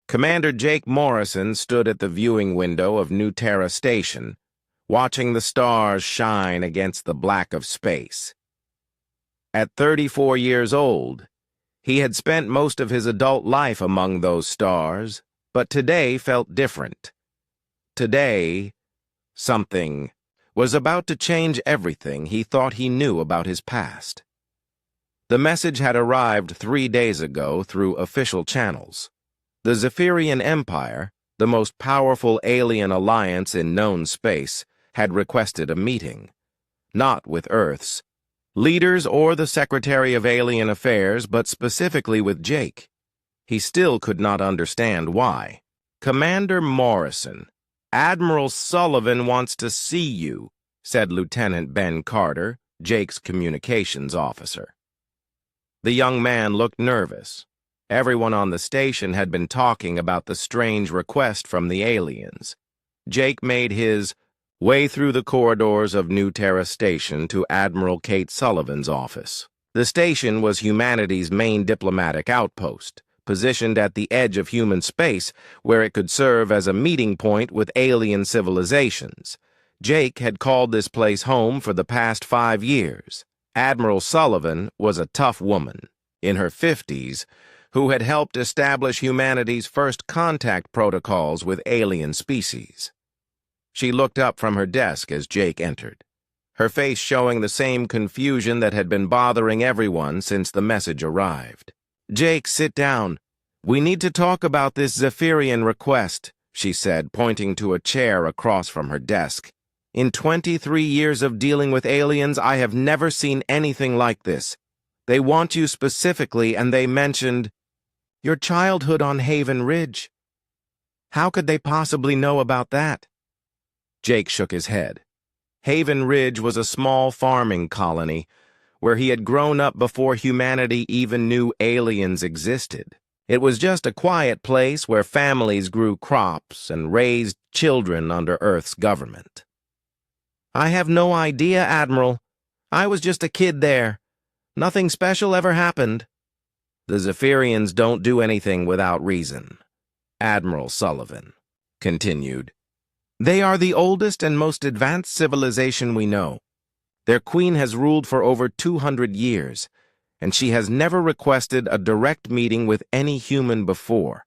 Commander Jake Morrison stood at the viewing window of New Terra Station, watching the stars shine against the black of space. At 34 years old, he had spent most of his adult life among those stars, but today felt different. Today, something was about to change everything he thought he knew about his past. The message had arrived 3 days ago through official channels. The Zephyrian Empire, the most powerful alien alliance in known space, had requested a meeting. Not with Earth's leaders or the Secretary of Alien Affairs, but specifically with Jake. He still could not understand why. "Commander Morrison, Admiral Sullivan wants to see you," said Lieutenant Ben Carter, Jake's communications officer. The young man looked nervous. Everyone on the station had been talking about the strange request from the aliens. Jake made his way through the corridors of New Terra Station to Admiral Kate Sullivan's office. The station was humanity's main diplomatic outpost, positioned at the edge of human space where it could serve as a meeting point with alien civilizations. Jake had called this place home for the past 5 years. Admiral Sullivan was a tough woman, in her 50s, who had helped establish humanity's first contact protocols with alien species. She looked up from her desk as Jake entered, her face showing the same confusion that had been bothering everyone since the message arrived. "Jake, sit down. We need to talk about this Zephyrian request," she said, pointing to a chair across from her desk. "In 23 years of dealing with aliens, I have never seen anything like this. They want you specifically, and they mentioned your childhood on Haven Ridge. How could they possibly know about that?" Jake shook his head. Haven Ridge was a small farming colony where he had grown up before humanity even knew aliens existed. It was just a quiet place where families grew crops and raised children under Earth's government. "I have no idea, Admiral. I was just a kid there. Nothing special ever happened." "The Zephyrians don't do anything without reason," Admiral Sullivan continued. "They are the oldest and most advanced civilization we know. Their queen has ruled for over 200 years, and she has never requested a direct meeting with any human before.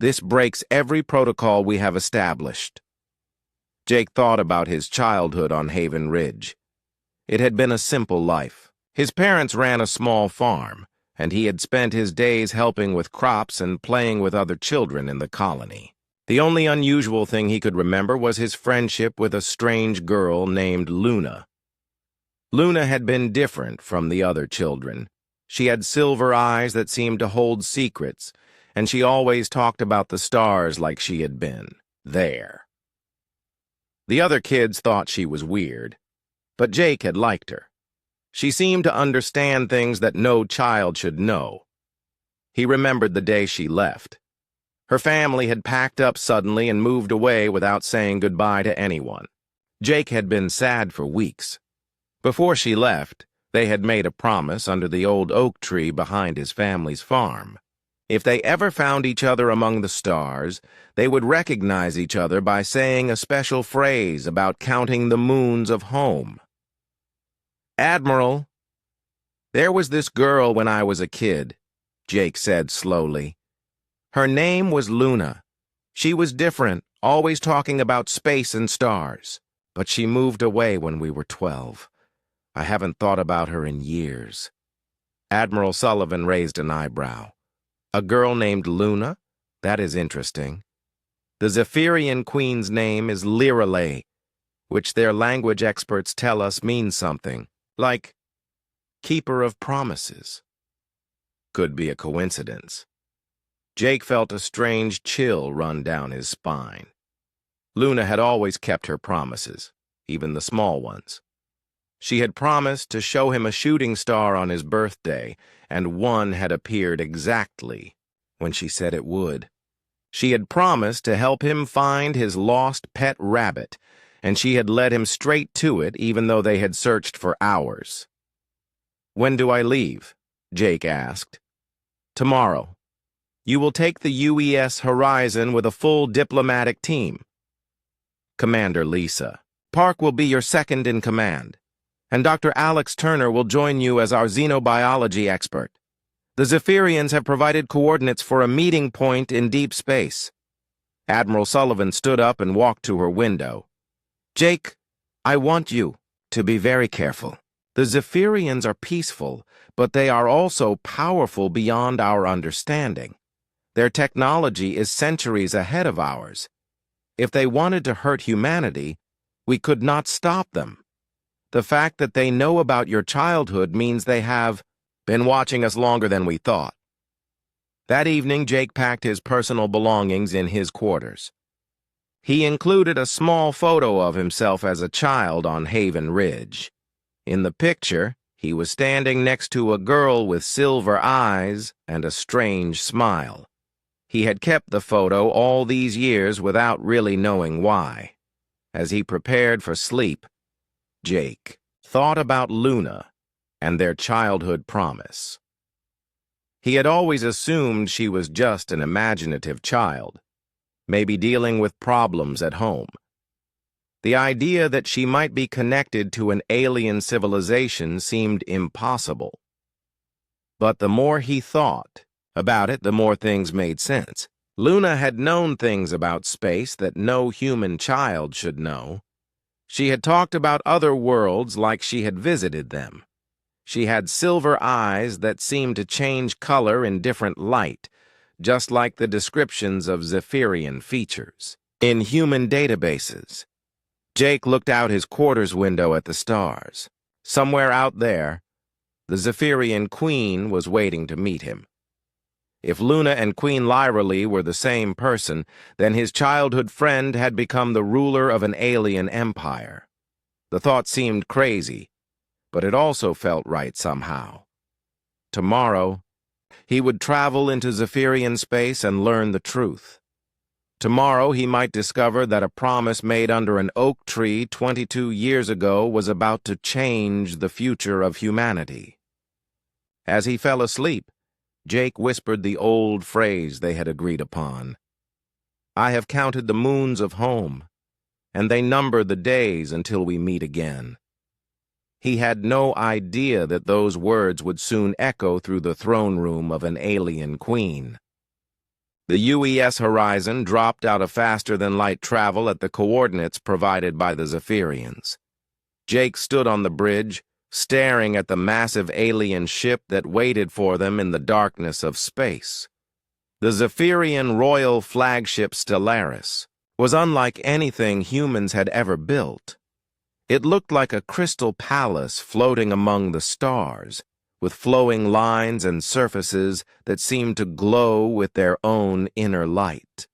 This breaks every protocol we have established." Jake thought about his childhood on Haven Ridge. It had been a simple life. His parents ran a small farm, and he had spent his days helping with crops and playing with other children in the colony. The only unusual thing he could remember was his friendship with a strange girl named Luna. Luna had been different from the other children. She had silver eyes that seemed to hold secrets, and she always talked about the stars like she had been there. The other kids thought she was weird, but Jake had liked her. She seemed to understand things that no child should know. He remembered the day she left. Her family had packed up suddenly and moved away without saying goodbye to anyone. Jake had been sad for weeks. Before she left, they had made a promise under the old oak tree behind his family's farm. If they ever found each other among the stars, they would recognize each other by saying a special phrase about counting the moons of home. "Admiral, there was this girl when I was a kid," Jake said slowly. "Her name was Luna. She was different, always talking about space and stars. But she moved away when we were 12. I haven't thought about her in years." Admiral Sullivan raised an eyebrow. "A girl named Luna? That is interesting. The Zephyrian queen's name is Lirelei, which their language experts tell us means something, like keeper of promises." Could be a coincidence. Jake felt a strange chill run down his spine. Luna had always kept her promises, even the small ones. She had promised to show him a shooting star on his birthday, and one had appeared exactly when she said it would. She had promised to help him find his lost pet rabbit, and she had led him straight to it even though they had searched for hours. "When do I leave?" Jake asked. "Tomorrow. You will take the UES Horizon with a full diplomatic team. Commander Lisa. Park will be your second in command, and Dr. Alex Turner will join you as our xenobiology expert. The Zephyrians have provided coordinates for a meeting point in deep space. Admiral Sullivan stood up and walked to her window. Jake, I want you to be very careful. The Zephyrians are peaceful, but they are also powerful beyond our understanding. Their technology is centuries ahead of ours. If they wanted to hurt humanity, we could not stop them. The fact that they know about your childhood means they have been watching us longer than we thought. That evening, Jake packed his personal belongings in his quarters. He included a small photo of himself as a child on Haven Ridge. In the picture, he was standing next to a girl with silver eyes and a strange smile. He had kept the photo all these years without really knowing why. As he prepared for sleep, Jake thought about Luna and their childhood promise. He had always assumed she was just an imaginative child, maybe dealing with problems at home. The idea that she might be connected to an alien civilization seemed impossible. But the more he thought about it, the more things made sense. Luna had known things about space that no human child should know. She had talked about other worlds like she had visited them. She had silver eyes that seemed to change color in different light, just like the descriptions of Zephyrian features in human databases. Jake looked out his quarters window at the stars. Somewhere out there, the Zephyrian queen was waiting to meet him. If Luna and Queen Lyralee were the same person, then his childhood friend had become the ruler of an alien empire. The thought seemed crazy, but it also felt right somehow. Tomorrow, he would travel into Zephyrian space and learn the truth. Tomorrow, he might discover that a promise made under an oak tree 22 years ago was about to change the future of humanity. As he fell asleep, Jake whispered the old phrase they had agreed upon. I have counted the moons of home, and they number the days until we meet again. He had no idea that those words would soon echo through the throne room of an alien queen. The UES Horizon dropped out of faster-than-light travel at the coordinates provided by the Zephyrians. Jake stood on the bridge, staring at the massive alien ship that waited for them in the darkness of space. The Zephyrian royal flagship Stellaris was unlike anything humans had ever built. It looked like a crystal palace floating among the stars, with flowing lines and surfaces that seemed to glow with their own inner light.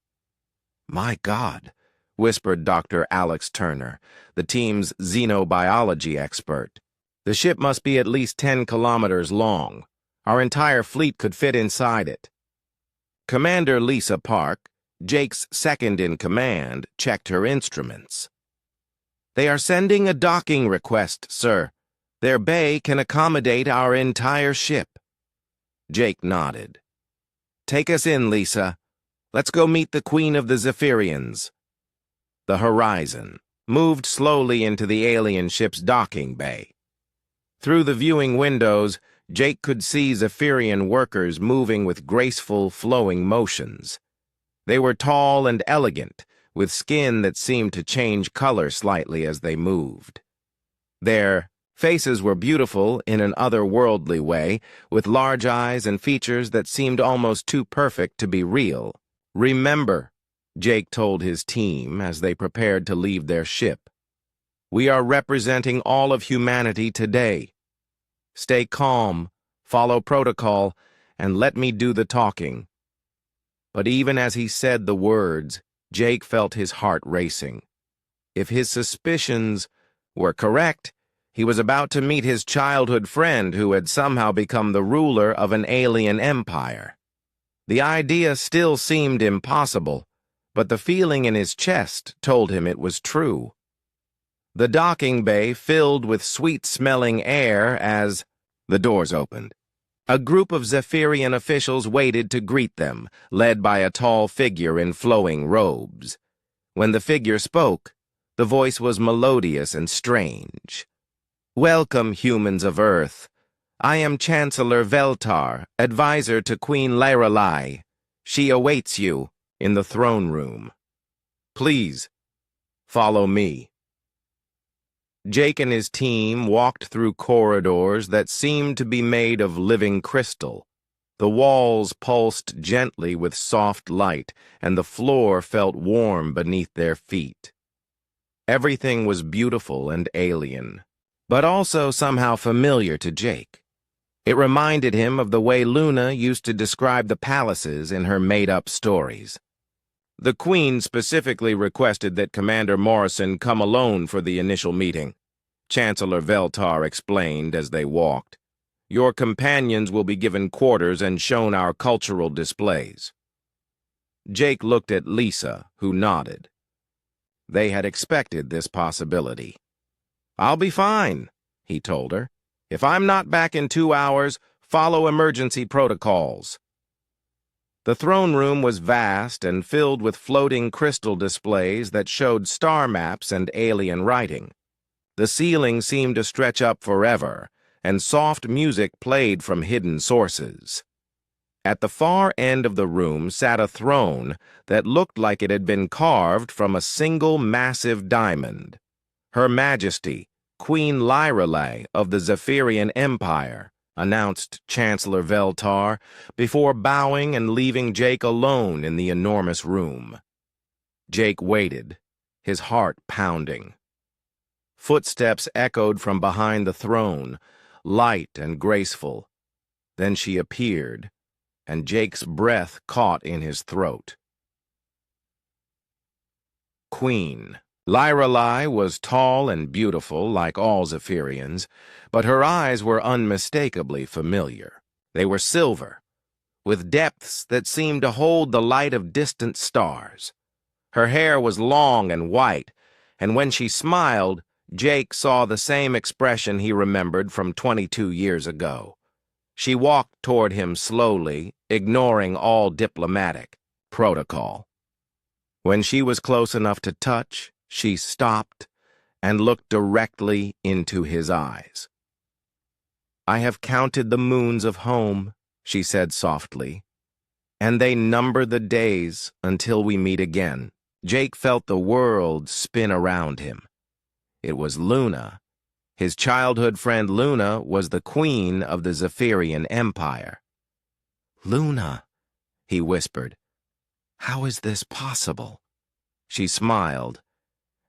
My God, whispered Dr. Alex Turner, the team's xenobiology expert. The ship must be at least 10 kilometers long. Our entire fleet could fit inside it. Commander Lisa Park, Jake's second-in-command, checked her instruments. They are sending a docking request, sir. Their bay can accommodate our entire ship. Jake nodded. Take us in, Lisa. Let's go meet the Queen of the Zephyrians. The Horizon moved slowly into the alien ship's docking bay. Through the viewing windows, Jake could see Zephyrian workers moving with graceful, flowing motions. They were tall and elegant, with skin that seemed to change color slightly as they moved. Their faces were beautiful in an otherworldly way, with large eyes and features that seemed almost too perfect to be real. Remember, Jake told his team as they prepared to leave their ship, we are representing all of humanity today. Stay calm, follow protocol, and let me do the talking. But even as he said the words, Jake felt his heart racing. If his suspicions were correct, he was about to meet his childhood friend who had somehow become the ruler of an alien empire. The idea still seemed impossible, but the feeling in his chest told him it was true. The docking bay filled with sweet-smelling air as the doors opened. A group of Zephyrian officials waited to greet them, led by a tall figure in flowing robes. When the figure spoke, the voice was melodious and strange. "Welcome, humans of Earth. I am Chancellor Veltar, advisor to Queen Lyrelai. She awaits you in the throne room. Please, follow me." Jake and his team walked through corridors that seemed to be made of living crystal. The walls pulsed gently with soft light, and the floor felt warm beneath their feet. Everything was beautiful and alien, but also somehow familiar to Jake. It reminded him of the way Luna used to describe the palaces in her made-up stories. The Queen specifically requested that Commander Morrison come alone for the initial meeting, Chancellor Veltar explained as they walked. "Your companions will be given quarters and shown our cultural displays." Jake looked at Lisa, who nodded. They had expected this possibility. "I'll be fine," he told her. "If I'm not back in 2 hours, follow emergency protocols." The throne room was vast and filled with floating crystal displays that showed star maps and alien writing. The ceiling seemed to stretch up forever, and soft music played from hidden sources. At the far end of the room sat a throne that looked like it had been carved from a single massive diamond. Her Majesty, Queen Lyrelai of the Zephyrian Empire, announced Chancellor Veltar, before bowing and leaving Jake alone in the enormous room. Jake waited, his heart pounding. Footsteps echoed from behind the throne, light and graceful. Then she appeared, and Jake's breath caught in his throat. Queen. Lyrelai was tall and beautiful, like all Zephyrians, but her eyes were unmistakably familiar. They were silver, with depths that seemed to hold the light of distant stars. Her hair was long and white, and when she smiled, Jake saw the same expression he remembered from 22 years ago. She walked toward him slowly, ignoring all diplomatic protocol. When she was close enough to touch, she stopped and looked directly into his eyes. "I have counted the moons of home," she said softly, "and they number the days until we meet again." Jake felt the world spin around him. It was Luna. His childhood friend Luna was the queen of the Zephyrian Empire. "Luna," he whispered, "how is this possible?" She smiled,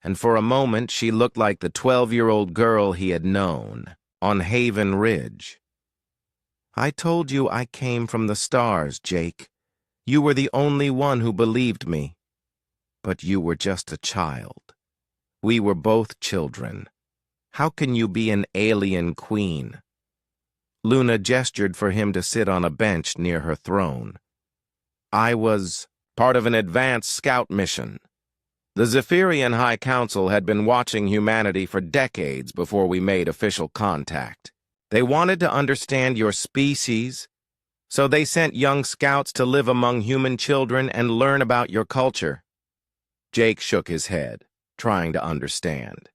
and for a moment she looked like the 12-year-old girl he had known on Haven Ridge. "I told you I came from the stars, Jake. You were the only one who believed me. But you were just a child. We were both children. How can you be an alien queen?" Luna gestured for him to sit on a bench near her throne. "I was part of an advanced scout mission. The Zephyrian High Council had been watching humanity for decades before we made official contact. They wanted to understand your species, so they sent young scouts to live among human children and learn about your culture." Jake shook his head, trying to understand.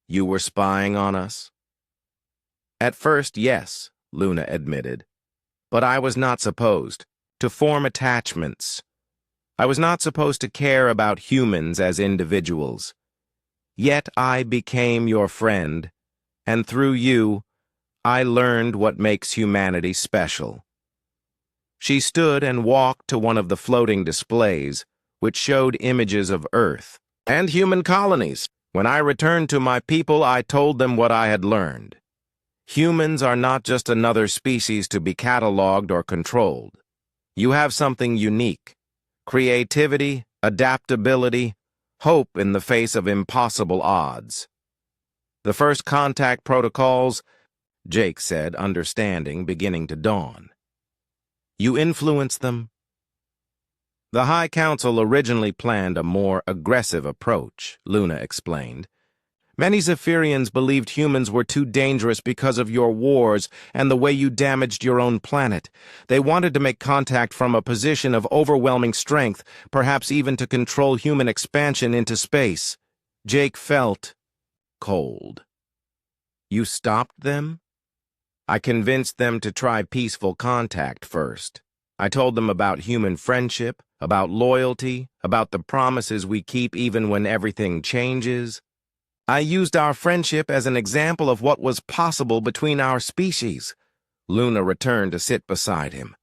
"You were spying on us?" "At first, yes," Luna admitted. "But I was not supposed to form attachments. I was not supposed to care about humans as individuals. Yet I became your friend, and through you, I learned what makes humanity special." She stood and walked to one of the floating displays, which showed images of Earth and human colonies. "When I returned to my people, I told them what I had learned. Humans are not just another species to be cataloged or controlled. You have something unique: creativity, adaptability, hope in the face of impossible odds." "The first contact protocols," Jake said, understanding beginning to dawn. "You influenced them?" "The High Council originally planned a more aggressive approach," Luna explained. Many Zephyrians believed humans were too dangerous because of your wars and the way you damaged your own planet. They wanted to make contact from a position of overwhelming strength, perhaps even to control human expansion into space. Jake felt cold. You stopped them? I convinced them to try peaceful contact first. I told them about human friendship, about loyalty, about the promises we keep even when everything changes. I used our friendship as an example of what was possible between our species. Luna returned to sit beside him.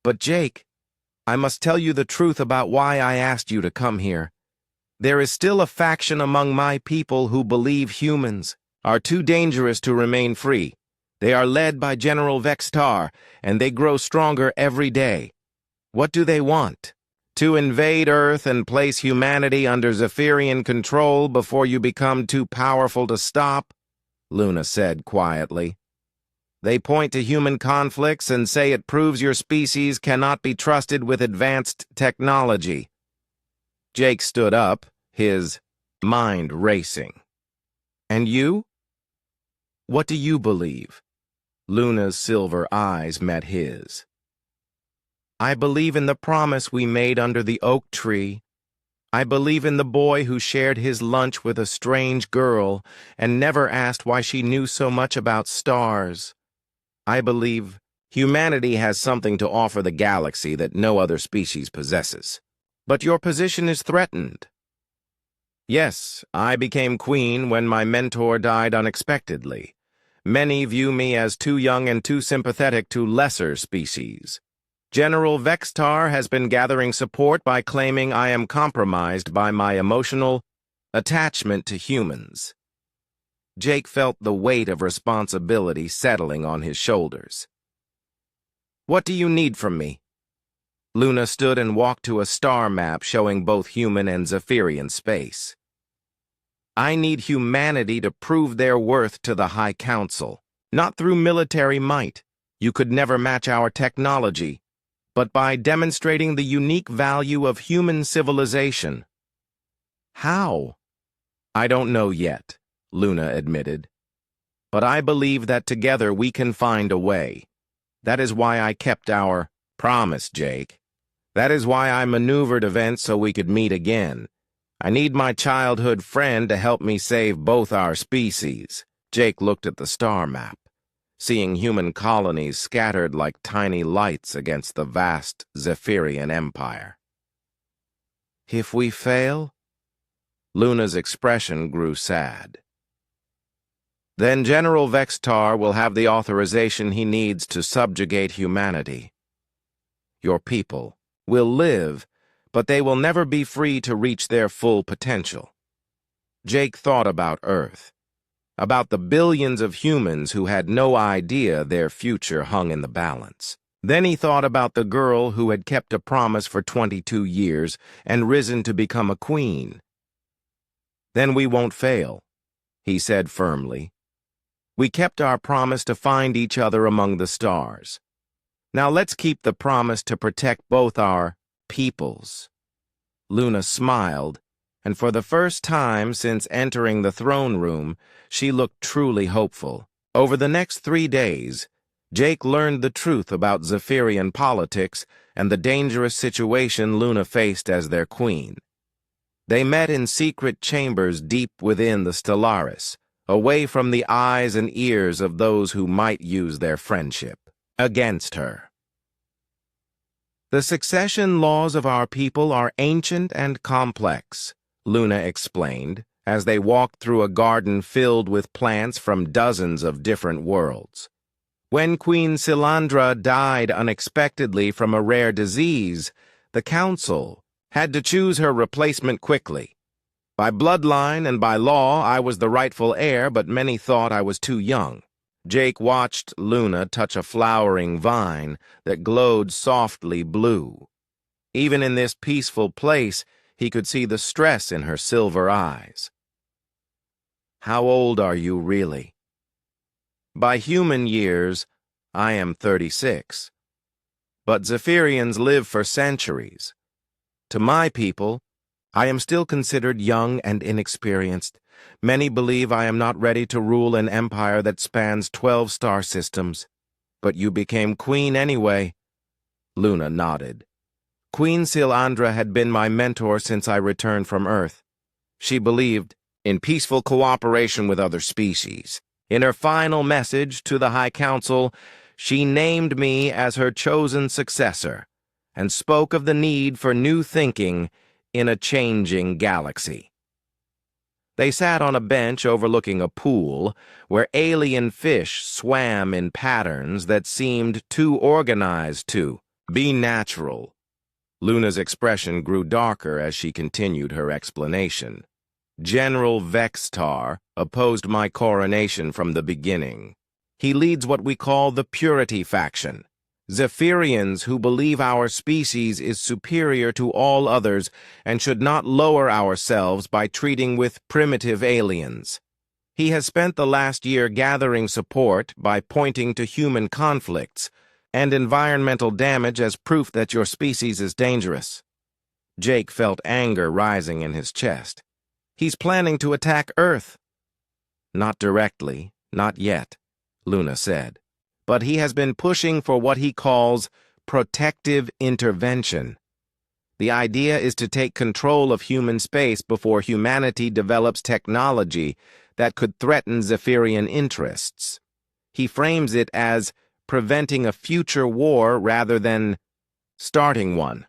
But Jake, I must tell you the truth about why I asked you to come here. There is still a faction among my people who believe humans are too dangerous to remain free. They are led by General Vextar, and they grow stronger every day. What do they want? To invade Earth and place humanity under Zephyrian control before you become too powerful to stop? Luna said quietly. They point to human conflicts and say it proves your species cannot be trusted with advanced technology. Jake stood up, his mind racing. And you? What do you believe? Luna's silver eyes met his. I believe in the promise we made under the oak tree. I believe in the boy who shared his lunch with a strange girl and never asked why she knew so much about stars. I believe humanity has something to offer the galaxy that no other species possesses. But your position is threatened. Yes, I became queen when my mentor died unexpectedly. Many view me as too young and too sympathetic to lesser species. General Vextar has been gathering support by claiming I am compromised by my emotional attachment to humans. Jake felt the weight of responsibility settling on his shoulders. What do you need from me? Luna stood and walked to a star map showing both human and Zephyrian space. I need humanity to prove their worth to the High Council, not through military might. You could never match our technology, but by demonstrating the unique value of human civilization. How? I don't know yet, Luna admitted. But I believe that together we can find a way. That is why I kept our promise, Jake. That is why I maneuvered events so we could meet again. I need my childhood friend to help me save both our species. Jake looked at the star map, seeing human colonies scattered like tiny lights against the vast Zephyrian empire. If we fail? Luna's expression grew sad. Then General Vextar will have the authorization he needs to subjugate humanity. Your people will live, but they will never be free to reach their full potential. Jake thought about Earth, about the billions of humans who had no idea their future hung in the balance. Then he thought about the girl who had kept a promise for 22 years and risen to become a queen. Then we won't fail, he said firmly. We kept our promise to find each other among the stars. Now let's keep the promise to protect both our peoples. Luna smiled, and for the first time since entering the throne room, she looked truly hopeful. Over the next 3 days, Jake learned the truth about Zephyrian politics and the dangerous situation Luna faced as their queen. They met in secret chambers deep within the Stellaris, away from the eyes and ears of those who might use their friendship against her. The succession laws of our people are ancient and complex, Luna explained, as they walked through a garden filled with plants from dozens of different worlds. When Queen Silandra died unexpectedly from a rare disease, the council had to choose her replacement quickly. By bloodline and by law, I was the rightful heir, but many thought I was too young. Jake watched Luna touch a flowering vine that glowed softly blue. Even in this peaceful place, he could see the stress in her silver eyes. How old are you really? By human years, I am 36. But Zephyrians live for centuries. To my people, I am still considered young and inexperienced. Many believe I am not ready to rule an empire that spans 12 star systems. But you became queen anyway. Luna nodded. Queen Silandra had been my mentor since I returned from Earth. She believed in peaceful cooperation with other species. In her final message to the High Council, she named me as her chosen successor and spoke of the need for new thinking in a changing galaxy. They sat on a bench overlooking a pool where alien fish swam in patterns that seemed too organized to be natural. Luna's expression grew darker as she continued her explanation. General Vextar opposed my coronation from the beginning. He leads what we call the Purity faction. Zephyrians who believe our species is superior to all others and should not lower ourselves by treating with primitive aliens. He has spent the last year gathering support by pointing to human conflicts and environmental damage as proof that your species is dangerous. Jake felt anger rising in his chest. He's planning to attack Earth. Not directly, not yet, Luna said. But he has been pushing for what he calls protective intervention. The idea is to take control of human space before humanity develops technology that could threaten Zephyrian interests. He frames it as preventing a future war rather than starting one.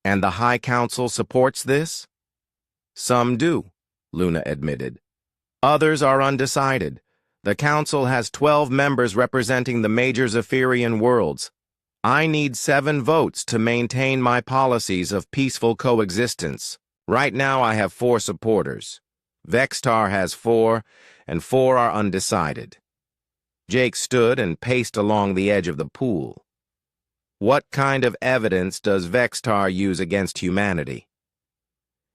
And the High Council supports this? Some do, Luna admitted. Others are undecided. The Council has 12 members representing the major Zephyrian worlds. I need 7 votes to maintain my policies of peaceful coexistence. Right now I have 4 supporters. Vextar has 4, and 4 are undecided. Jake stood and paced along the edge of the pool. What kind of evidence does Vextar use against humanity?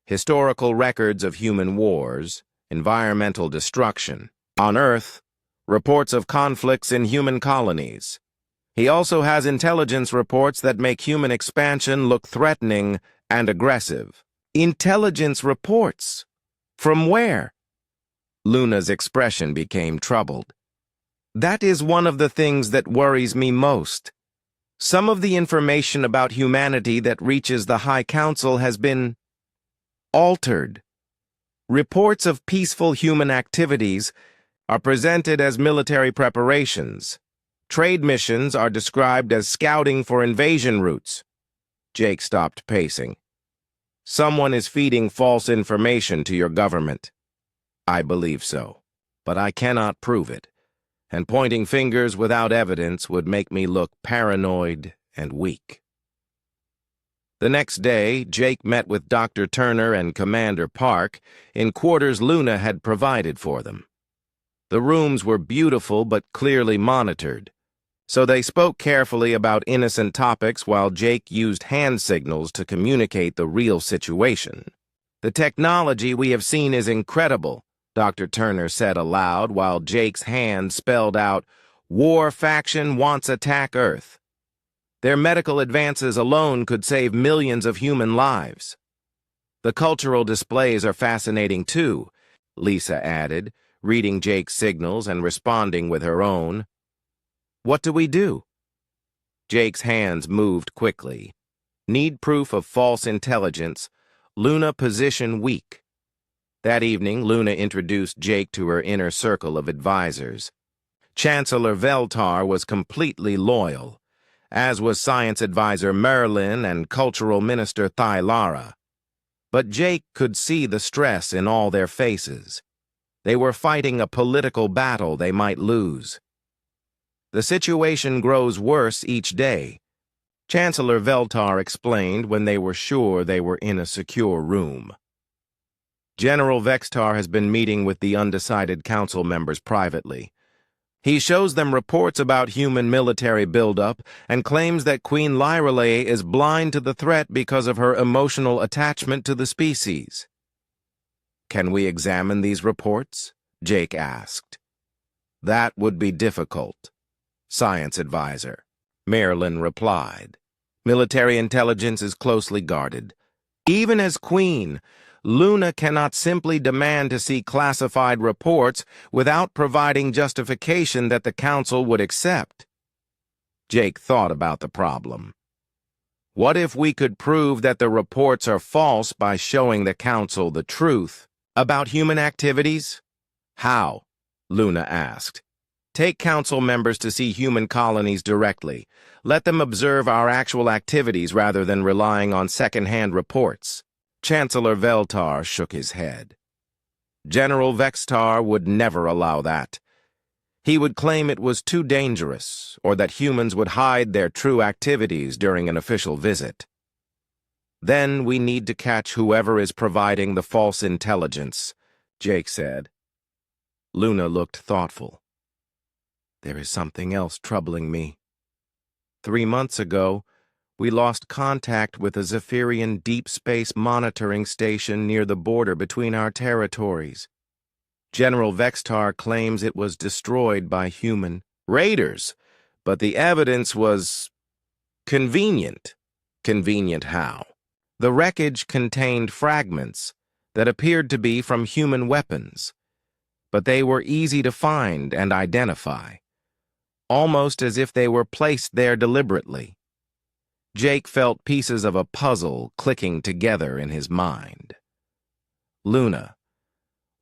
Historical records of human wars, environmental destruction. On Earth, reports of conflicts in human colonies. He also has intelligence reports that make human expansion look threatening and aggressive. Intelligence reports? From where? Luna's expression became troubled. That is one of the things that worries me most. Some of the information about humanity that reaches the High Council has been altered. Reports of peaceful human activities are presented as military preparations. Trade missions are described as scouting for invasion routes. Jake stopped pacing. Someone is feeding false information to your government. I believe so, but I cannot prove it, and pointing fingers without evidence would make me look paranoid and weak. The next day, Jake met with Dr. Turner and Commander Park in quarters Luna had provided for them. The rooms were beautiful but clearly monitored, so they spoke carefully about innocent topics while Jake used hand signals to communicate the real situation. The technology we have seen is incredible, Dr. Turner said aloud while Jake's hand spelled out, "War faction wants attack Earth." Their medical advances alone could save millions of human lives. The cultural displays are fascinating too, Lisa added, reading Jake's signals and responding with her own. What do we do? Jake's hands moved quickly. Need proof of false intelligence. Luna position weak. That evening, Luna introduced Jake to her inner circle of advisors. Chancellor Veltar was completely loyal, as was Science Advisor Merlin and Cultural Minister Thylara. But Jake could see the stress in all their faces. They were fighting a political battle they might lose. The situation grows worse each day, Chancellor Veltar explained when they were sure they were in a secure room. General Vextar has been meeting with the undecided council members privately. He shows them reports about human military buildup and claims that Queen Lyrelay is blind to the threat because of her emotional attachment to the species. Can we examine these reports? Jake asked. That would be difficult, Science Advisor, Merlin replied. Military intelligence is closely guarded. Even as queen, Luna cannot simply demand to see classified reports without providing justification that the council would accept. Jake thought about the problem. What if we could prove that the reports are false by showing the council the truth about human activities? How? Luna asked. Take council members to see human colonies directly. Let them observe our actual activities rather than relying on second-hand reports. Chancellor Veltar shook his head. General Vextar would never allow that. He would claim it was too dangerous, or that humans would hide their true activities during an official visit. Then we need to catch whoever is providing the false intelligence, Jake said. Luna looked thoughtful. There is something else troubling me. 3 months ago, we lost contact with a Zephyrian deep space monitoring station near the border between our territories. General Vextar claims it was destroyed by human raiders, but the evidence was convenient. Convenient how? The wreckage contained fragments that appeared to be from human weapons, but they were easy to find and identify, almost as if they were placed there deliberately. Jake felt pieces of a puzzle clicking together in his mind. Luna,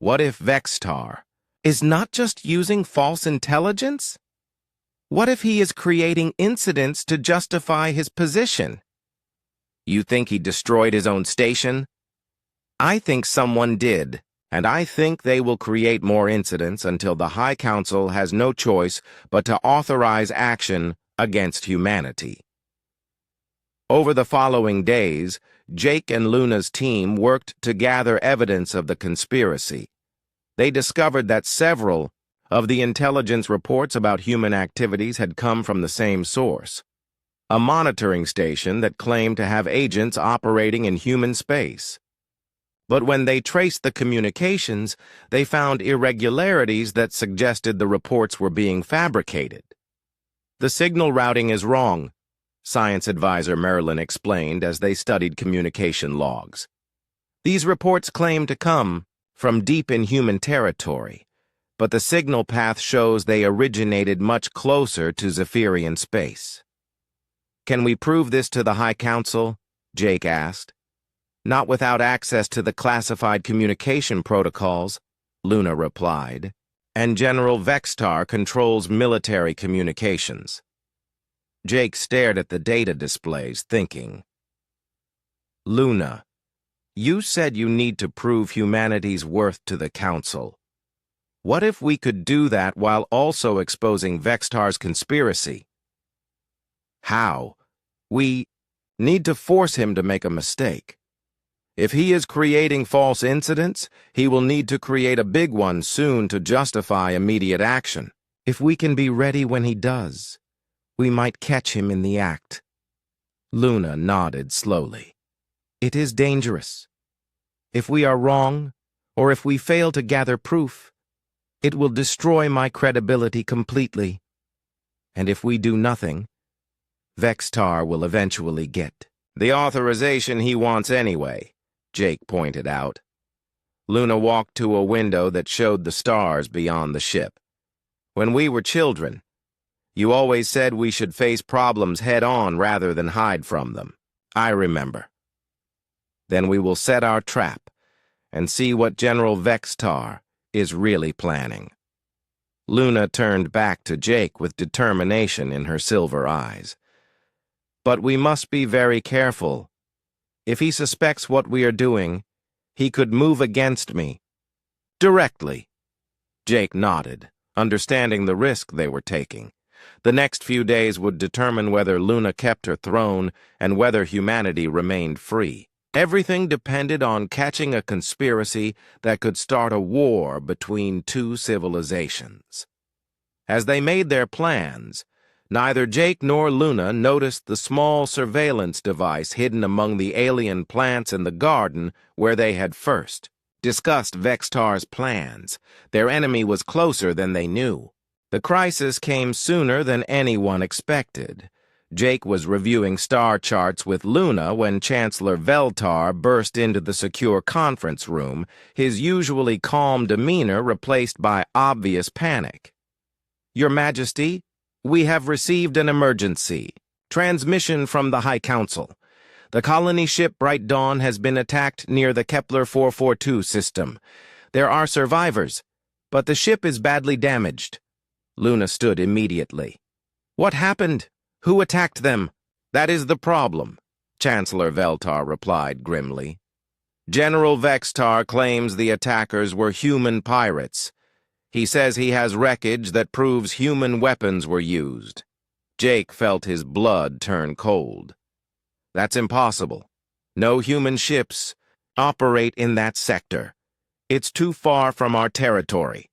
what if Vextar is not just using false intelligence? What if he is creating incidents to justify his position? You think he destroyed his own station? I think someone did, and I think they will create more incidents until the High Council has no choice but to authorize action against humanity. Over the following days, Jake and Luna's team worked to gather evidence of the conspiracy. They discovered that several of the intelligence reports about human activities had come from the same source, a monitoring station that claimed to have agents operating in human space. But when they traced the communications, they found irregularities that suggested the reports were being fabricated. The signal routing is wrong, Science Advisor Merlin explained as they studied communication logs. These reports claim to come from deep in human territory, but the signal path shows they originated much closer to Zephyrian space. Can we prove this to the High Council? Jake asked. Not without access to the classified communication protocols, Luna replied, and General Vextar controls military communications. Jake stared at the data displays, thinking. Luna, you said you need to prove humanity's worth to the Council. What if we could do that while also exposing Vextar's conspiracy? How? We need to force him to make a mistake. If he is creating false incidents, he will need to create a big one soon to justify immediate action. If we can be ready when he does, we might catch him in the act. Luna nodded slowly. It is dangerous. If we are wrong, or if we fail to gather proof, it will destroy my credibility completely. And if we do nothing, Vextar will eventually get the authorization he wants anyway, Jake pointed out. Luna walked to a window that showed the stars beyond the ship. When we were children, you always said we should face problems head-on rather than hide from them. I remember. Then we will set our trap and see what General Vextar is really planning. Luna turned back to Jake with determination in her silver eyes. But we must be very careful. If he suspects what we are doing, he could move against me. Directly. Jake nodded, understanding the risk they were taking. The next few days would determine whether Luna kept her throne and whether humanity remained free. Everything depended on catching a conspiracy that could start a war between two civilizations. As they made their plans, neither Jake nor Luna noticed the small surveillance device hidden among the alien plants in the garden where they had first discussed Vextar's plans. Their enemy was closer than they knew. The crisis came sooner than anyone expected. Jake was reviewing star charts with Luna when Chancellor Veltar burst into the secure conference room, his usually calm demeanor replaced by obvious panic. "Your Majesty, we have received an emergency. Transmission from the High Council. The colony ship Bright Dawn has been attacked near the Kepler 442 system. There are survivors, but the ship is badly damaged." Luna stood immediately. "What happened? Who attacked them?" "That is the problem," Chancellor Veltar replied grimly. "General Vextar claims the attackers were human pirates. He says he has wreckage that proves human weapons were used." Jake felt his blood turn cold. "That's impossible. No human ships operate in that sector. It's too far from our territory."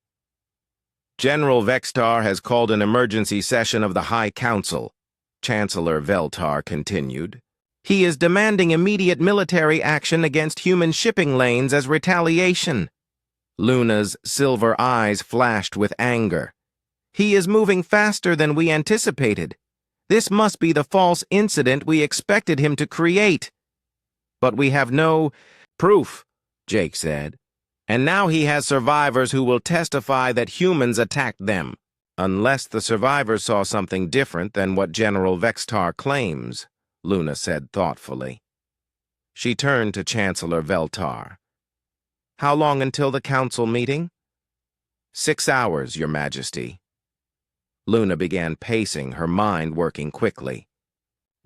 "General Vextar has called an emergency session of the High Council," Chancellor Veltar continued. "He is demanding immediate military action against human shipping lanes as retaliation." Luna's silver eyes flashed with anger. "He is moving faster than we anticipated. This must be the false incident we expected him to create." "But we have no proof," Jake said. "And now he has survivors who will testify that humans attacked them." "Unless the survivors saw something different than what General Vextar claims," Luna said thoughtfully. She turned to Chancellor Veltar. "How long until the council meeting?" 6 hours, Your Majesty." Luna began pacing, her mind working quickly.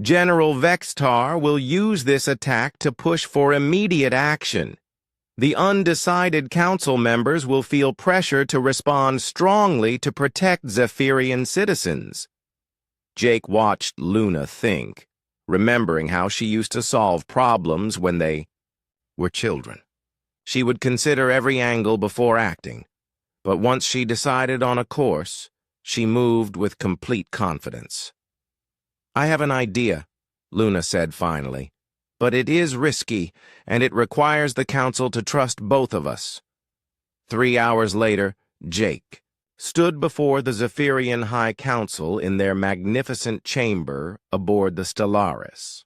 "General Vextar will use this attack to push for immediate action. The undecided council members will feel pressure to respond strongly to protect Zephyrian citizens." Jake watched Luna think, remembering how she used to solve problems when they were children. She would consider every angle before acting, but once she decided on a course, she moved with complete confidence. "I have an idea," Luna said finally. "But it is risky, and it requires the council to trust both of us." 3 hours later, Jake stood before the Zephyrian High Council in their magnificent chamber aboard the Stellaris.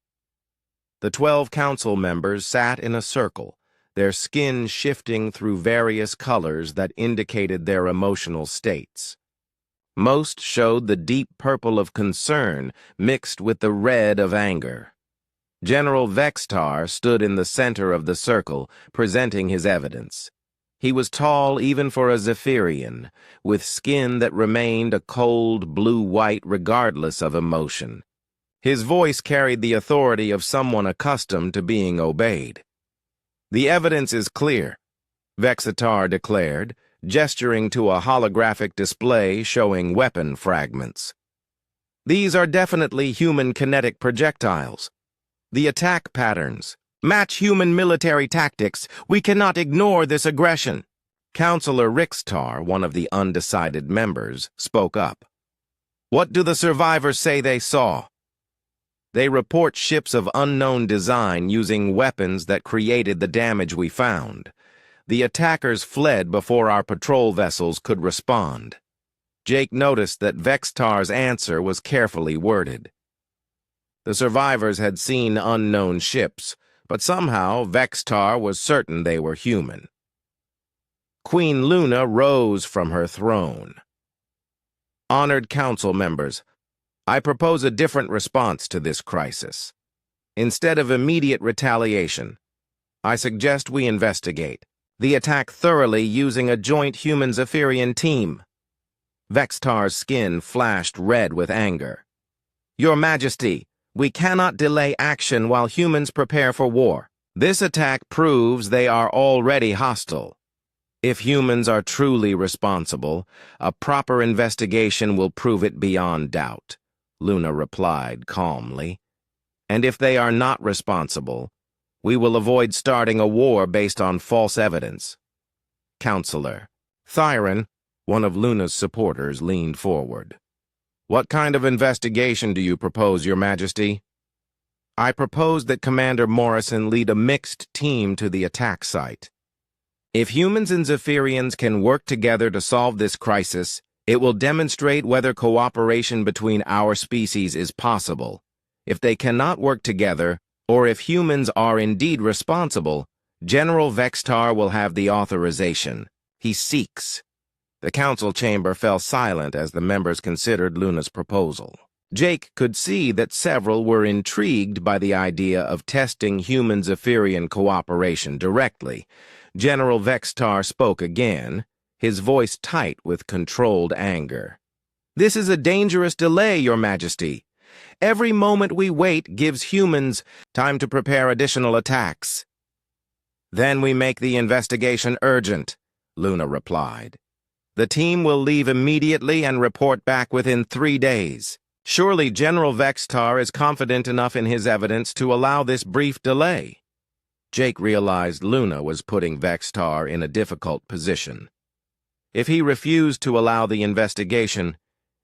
The 12 council members sat in a circle, their skin shifting through various colors that indicated their emotional states. Most showed the deep purple of concern mixed with the red of anger. General Vextar stood in the center of the circle, presenting his evidence. He was tall even for a Zephyrian, with skin that remained a cold blue-white regardless of emotion. His voice carried the authority of someone accustomed to being obeyed. "The evidence is clear," Vextar declared, gesturing to a holographic display showing weapon fragments. "These are definitely human kinetic projectiles. The attack patterns match human military tactics. We cannot ignore this aggression." Counselor Rixtar, one of the undecided members, spoke up. "What do the survivors say they saw?" "They report ships of unknown design using weapons that created the damage we found. The attackers fled before our patrol vessels could respond." Jake noticed that Vextar's answer was carefully worded. The survivors had seen unknown ships, but somehow Vextar was certain they were human. Queen Luna rose from her throne. "Honored council members, I propose a different response to this crisis. Instead of immediate retaliation, I suggest we investigate the attack thoroughly using a joint human-Zephyrian team." Vextar's skin flashed red with anger. "Your Majesty, we cannot delay action while humans prepare for war. This attack proves they are already hostile. If humans are truly responsible, a proper investigation will prove it beyond doubt," Luna replied calmly. "And if they are not responsible, we will avoid starting a war based on false evidence." Counselor Thyron, one of Luna's supporters, leaned forward. "What kind of investigation do you propose, Your Majesty?" "I propose that Commander Morrison lead a mixed team to the attack site. If humans and Zephyrians can work together to solve this crisis, It will demonstrate whether cooperation between our species is possible. If they cannot work together, or if humans are indeed responsible, General Vextar will have the authorization he seeks. The council chamber fell silent as the members considered Luna's proposal. Jake could see that several were intrigued by the idea of testing human-Zephyrian cooperation directly. General Vextar spoke again, his voice tight with controlled anger. "This is a dangerous delay, Your Majesty. Every moment we wait gives humans time to prepare additional attacks." "Then we make the investigation urgent," Luna replied. "The team will leave immediately and report back within 3 days. Surely General Vextar is confident enough in his evidence to allow this brief delay." Jake realized Luna was putting Vextar in a difficult position. If he refused to allow the investigation,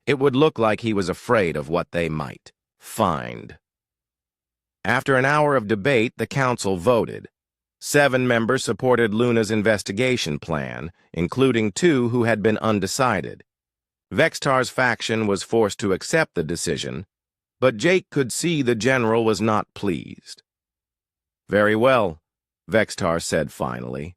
it would look like he was afraid of what they might find. After an hour of debate, the council voted. 7 members supported Luna's investigation plan, including 2 who had been undecided. Vextar's faction was forced to accept the decision, but Jake could see the general was not pleased. "Very well," Vextar said finally.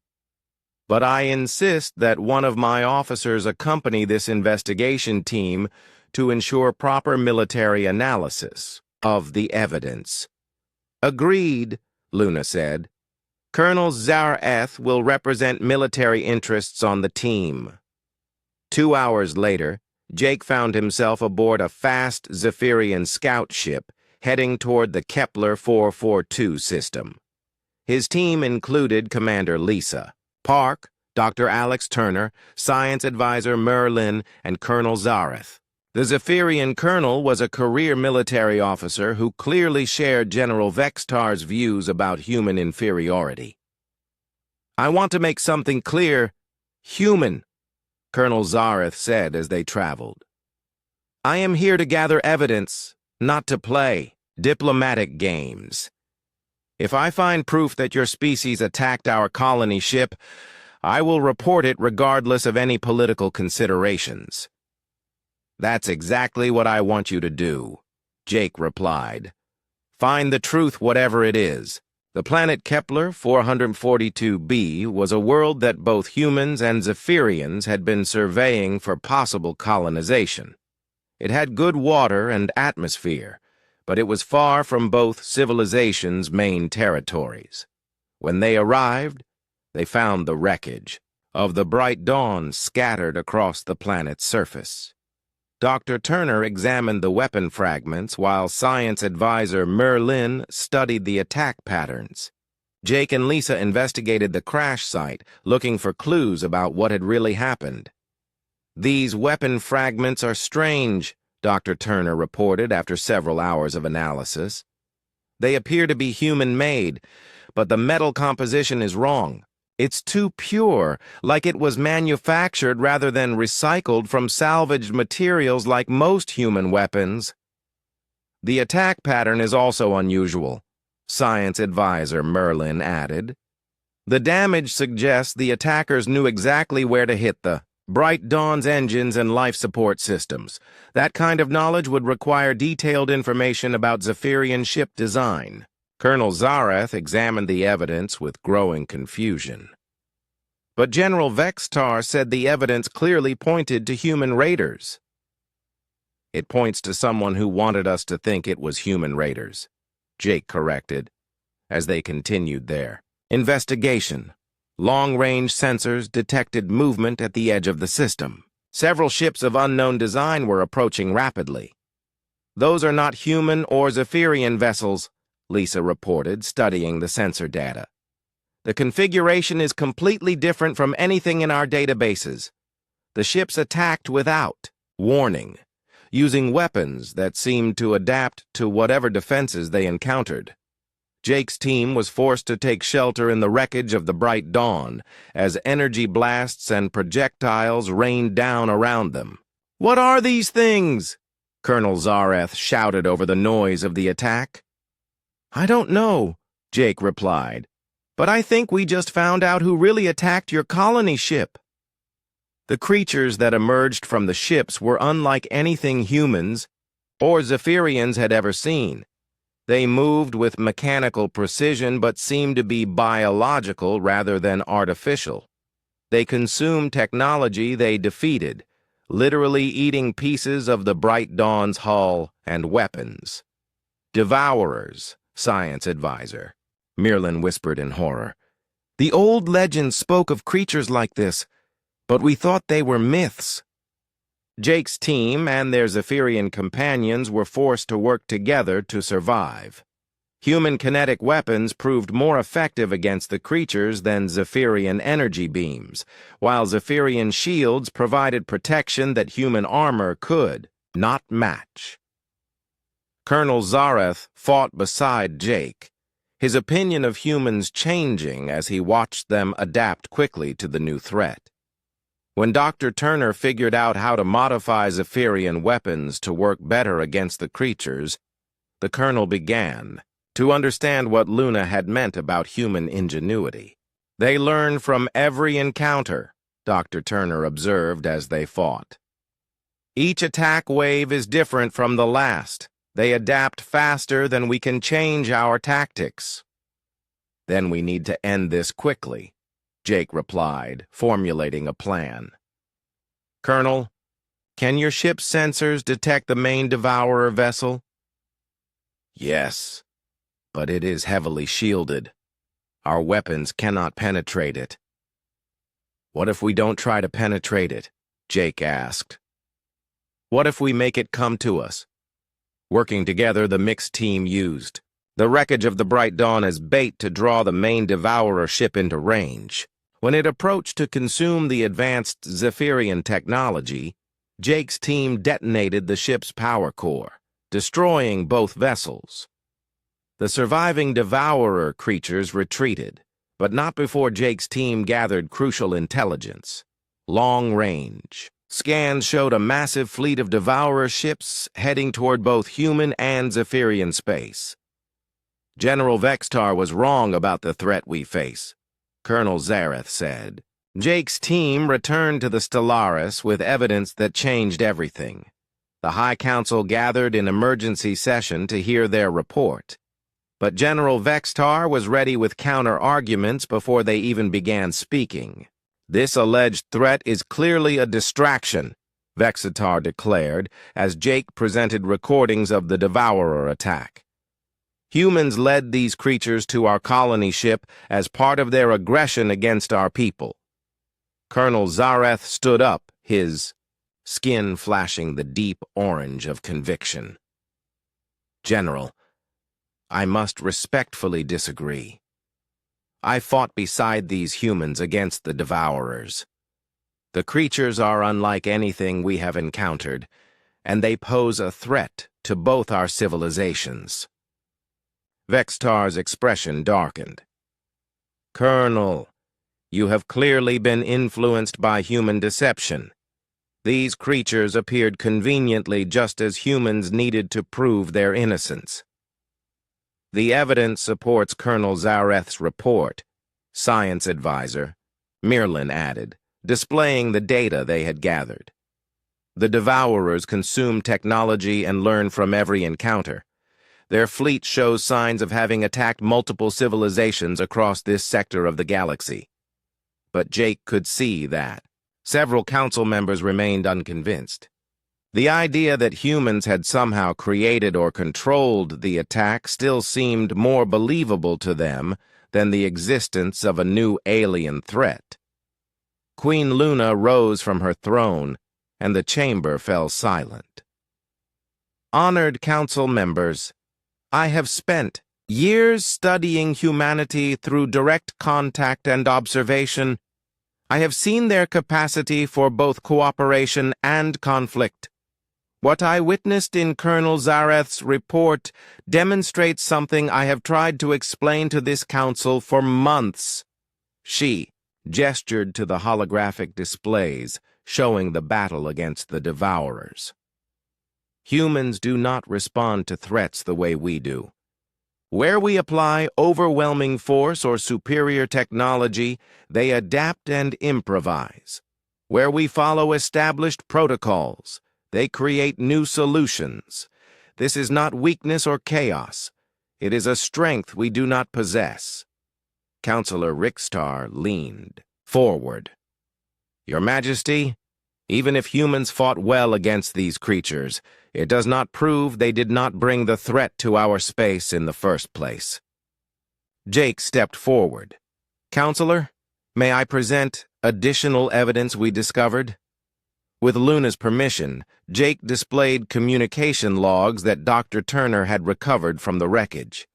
"But I insist that one of my officers accompany this investigation team to ensure proper military analysis of the evidence." "Agreed," Luna said. "Colonel Zareth will represent military interests on the team." 2 hours later, Jake found himself aboard a fast Zephyrian scout ship heading toward the Kepler 442 system. His team included Commander Lisa, Park, Dr. Alex Turner, Science Advisor Merlin, and Colonel Zareth. The Zephyrian colonel was a career military officer who clearly shared General Vextar's views about human inferiority. "I want to make something clear. Human," Colonel Zareth said as they traveled. "I am here to gather evidence, not to play diplomatic games. If I find proof that your species attacked our colony ship, I will report it regardless of any political considerations." "That's exactly what I want you to do," Jake replied. "Find the truth whatever it is." The planet Kepler 442b was a world that both humans and Zephyrians had been surveying for possible colonization. It had good water and atmosphere, but it was far from both civilizations' main territories. When they arrived, they found the wreckage of the bright dawn scattered across the planet's surface. Dr. Turner examined the weapon fragments while Science Advisor Merlin studied the attack patterns. Jake and Lisa investigated the crash site, looking for clues about what had really happened. "These weapon fragments are strange," Dr. Turner reported after several hours of analysis. "They appear to be human-made, but the metal composition is wrong. It's too pure, like it was manufactured rather than recycled from salvaged materials like most human weapons. The attack pattern is also unusual," Science Advisor Merlin added. "The damage suggests the attackers knew exactly where to hit the Bright Dawn's engines and life support systems. That kind of knowledge would require detailed information about Zephyrian ship design." Colonel Zareth examined the evidence with growing confusion. "But General Vextar said the evidence clearly pointed to human raiders." "It points to someone who wanted us to think it was human raiders," Jake corrected, as they continued their investigation. Long-range sensors detected movement at the edge of the system. Several ships of unknown design were approaching rapidly. "Those are not human or Zephyrian vessels," Lisa reported, studying the sensor data. "The configuration is completely different from anything in our databases. The ships attacked without warning, using weapons that seemed to adapt to whatever defenses they encountered." Jake's team was forced to take shelter in the wreckage of the Bright Dawn as energy blasts and projectiles rained down around them. "What are these things?" Colonel Zareth shouted over the noise of the attack. "I don't know," Jake replied, "but I think we just found out who really attacked your colony ship." The creatures that emerged from the ships were unlike anything humans or Zephyrians had ever seen. They moved with mechanical precision but seemed to be biological rather than artificial. They consumed technology they defeated, literally eating pieces of the Bright Dawn's hull and weapons. Devourers, science advisor. Merlin whispered in horror. The old legends spoke of creatures like this, but we thought they were myths. Jake's team and their Zephyrian companions were forced to work together to survive. Human kinetic weapons proved more effective against the creatures than Zephyrian energy beams, while Zephyrian shields provided protection that human armor could not match. Colonel Zareth fought beside Jake, his opinion of humans changing as he watched them adapt quickly to the new threat. When Dr. Turner figured out how to modify Zephyrian weapons to work better against the creatures, the colonel began to understand what Luna had meant about human ingenuity. They learn from every encounter, Dr. Turner observed as they fought. Each attack wave is different from the last. They adapt faster than we can change our tactics. Then we need to end this quickly, Jake replied, formulating a plan. Colonel, can your ship's sensors detect the main Devourer vessel? Yes, but it is heavily shielded. Our weapons cannot penetrate it. What if we don't try to penetrate it? Jake asked. What if we make it come to us? Working together, the mixed team used the wreckage of the Bright Dawn as bait to draw the main Devourer ship into range. When it approached to consume the advanced Zephyrian technology, Jake's team detonated the ship's power core, destroying both vessels. The surviving Devourer creatures retreated, but not before Jake's team gathered crucial intelligence. Long range. Scans showed a massive fleet of Devourer ships heading toward both human and Zephyrian space. General Vextar was wrong about the threat we face, Colonel Zareth said. Jake's team returned to the Stellaris with evidence that changed everything. The High Council gathered in emergency session to hear their report. But General Vextar was ready with counter-arguments before they even began speaking. This alleged threat is clearly a distraction, Vextar declared, as Jake presented recordings of the Devourer attack. Humans led these creatures to our colony ship as part of their aggression against our people. Colonel Zareth stood up, his skin flashing the deep orange of conviction. General, I must respectfully disagree. I fought beside these humans against the Devourers. The creatures are unlike anything we have encountered, and they pose a threat to both our civilizations. Vextar's expression darkened. Colonel, you have clearly been influenced by human deception. These creatures appeared conveniently just as humans needed to prove their innocence. The evidence supports Colonel Zareth's report, science advisor, Merlin added, displaying the data they had gathered. The Devourers consume technology and learn from every encounter. Their fleet shows signs of having attacked multiple civilizations across this sector of the galaxy. But Jake could see that. Several council members remained unconvinced. The idea that humans had somehow created or controlled the attack still seemed more believable to them than the existence of a new alien threat. Queen Luna rose from her throne, and the chamber fell silent. Honored council members, I have spent years studying humanity through direct contact and observation. I have seen their capacity for both cooperation and conflict. What I witnessed in Colonel Zareth's report demonstrates something I have tried to explain to this council for months. She gestured to the holographic displays showing the battle against the Devourers. Humans do not respond to threats the way we do. Where we apply overwhelming force or superior technology, they adapt and improvise. Where we follow established protocols, they create new solutions. This is not weakness or chaos. It is a strength we do not possess. Counselor Rickstar leaned forward. Your Majesty, even if humans fought well against these creatures, it does not prove they did not bring the threat to our space in the first place. Jake stepped forward. Counselor, may I present additional evidence we discovered? With Luna's permission, Jake displayed communication logs that Dr. Turner had recovered from the wreckage.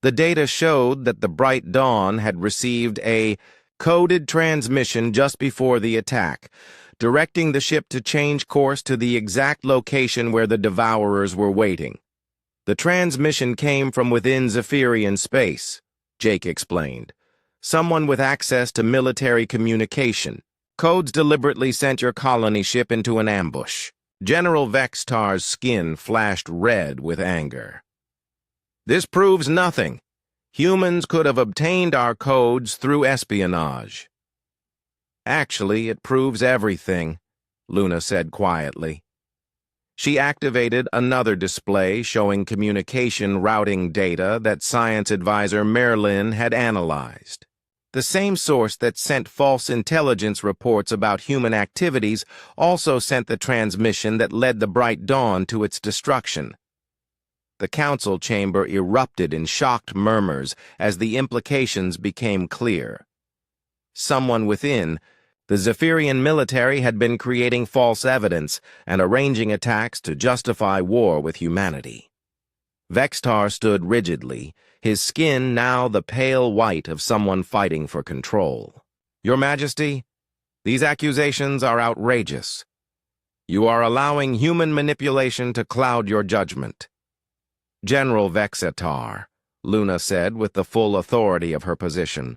The data showed that the Bright Dawn had received a coded transmission just before the attack, directing the ship to change course to the exact location where the Devourers were waiting. The transmission came from within Zephyrian space, Jake explained. Someone with access to military communication. Codes deliberately sent your colony ship into an ambush. General Vextar's skin flashed red with anger. This proves nothing. Humans could have obtained our codes through espionage. Actually, it proves everything, Luna said quietly. She activated another display showing communication routing data that science advisor Merlin had analyzed. The same source that sent false intelligence reports about human activities also sent the transmission that led the Bright Dawn to its destruction. The council chamber erupted in shocked murmurs as the implications became clear. Someone within, the Zephyrian military, had been creating false evidence and arranging attacks to justify war with humanity. Vextar stood rigidly, his skin now the pale white of someone fighting for control. Your Majesty, these accusations are outrageous. You are allowing human manipulation to cloud your judgment. General Vexatar, Luna said with the full authority of her position,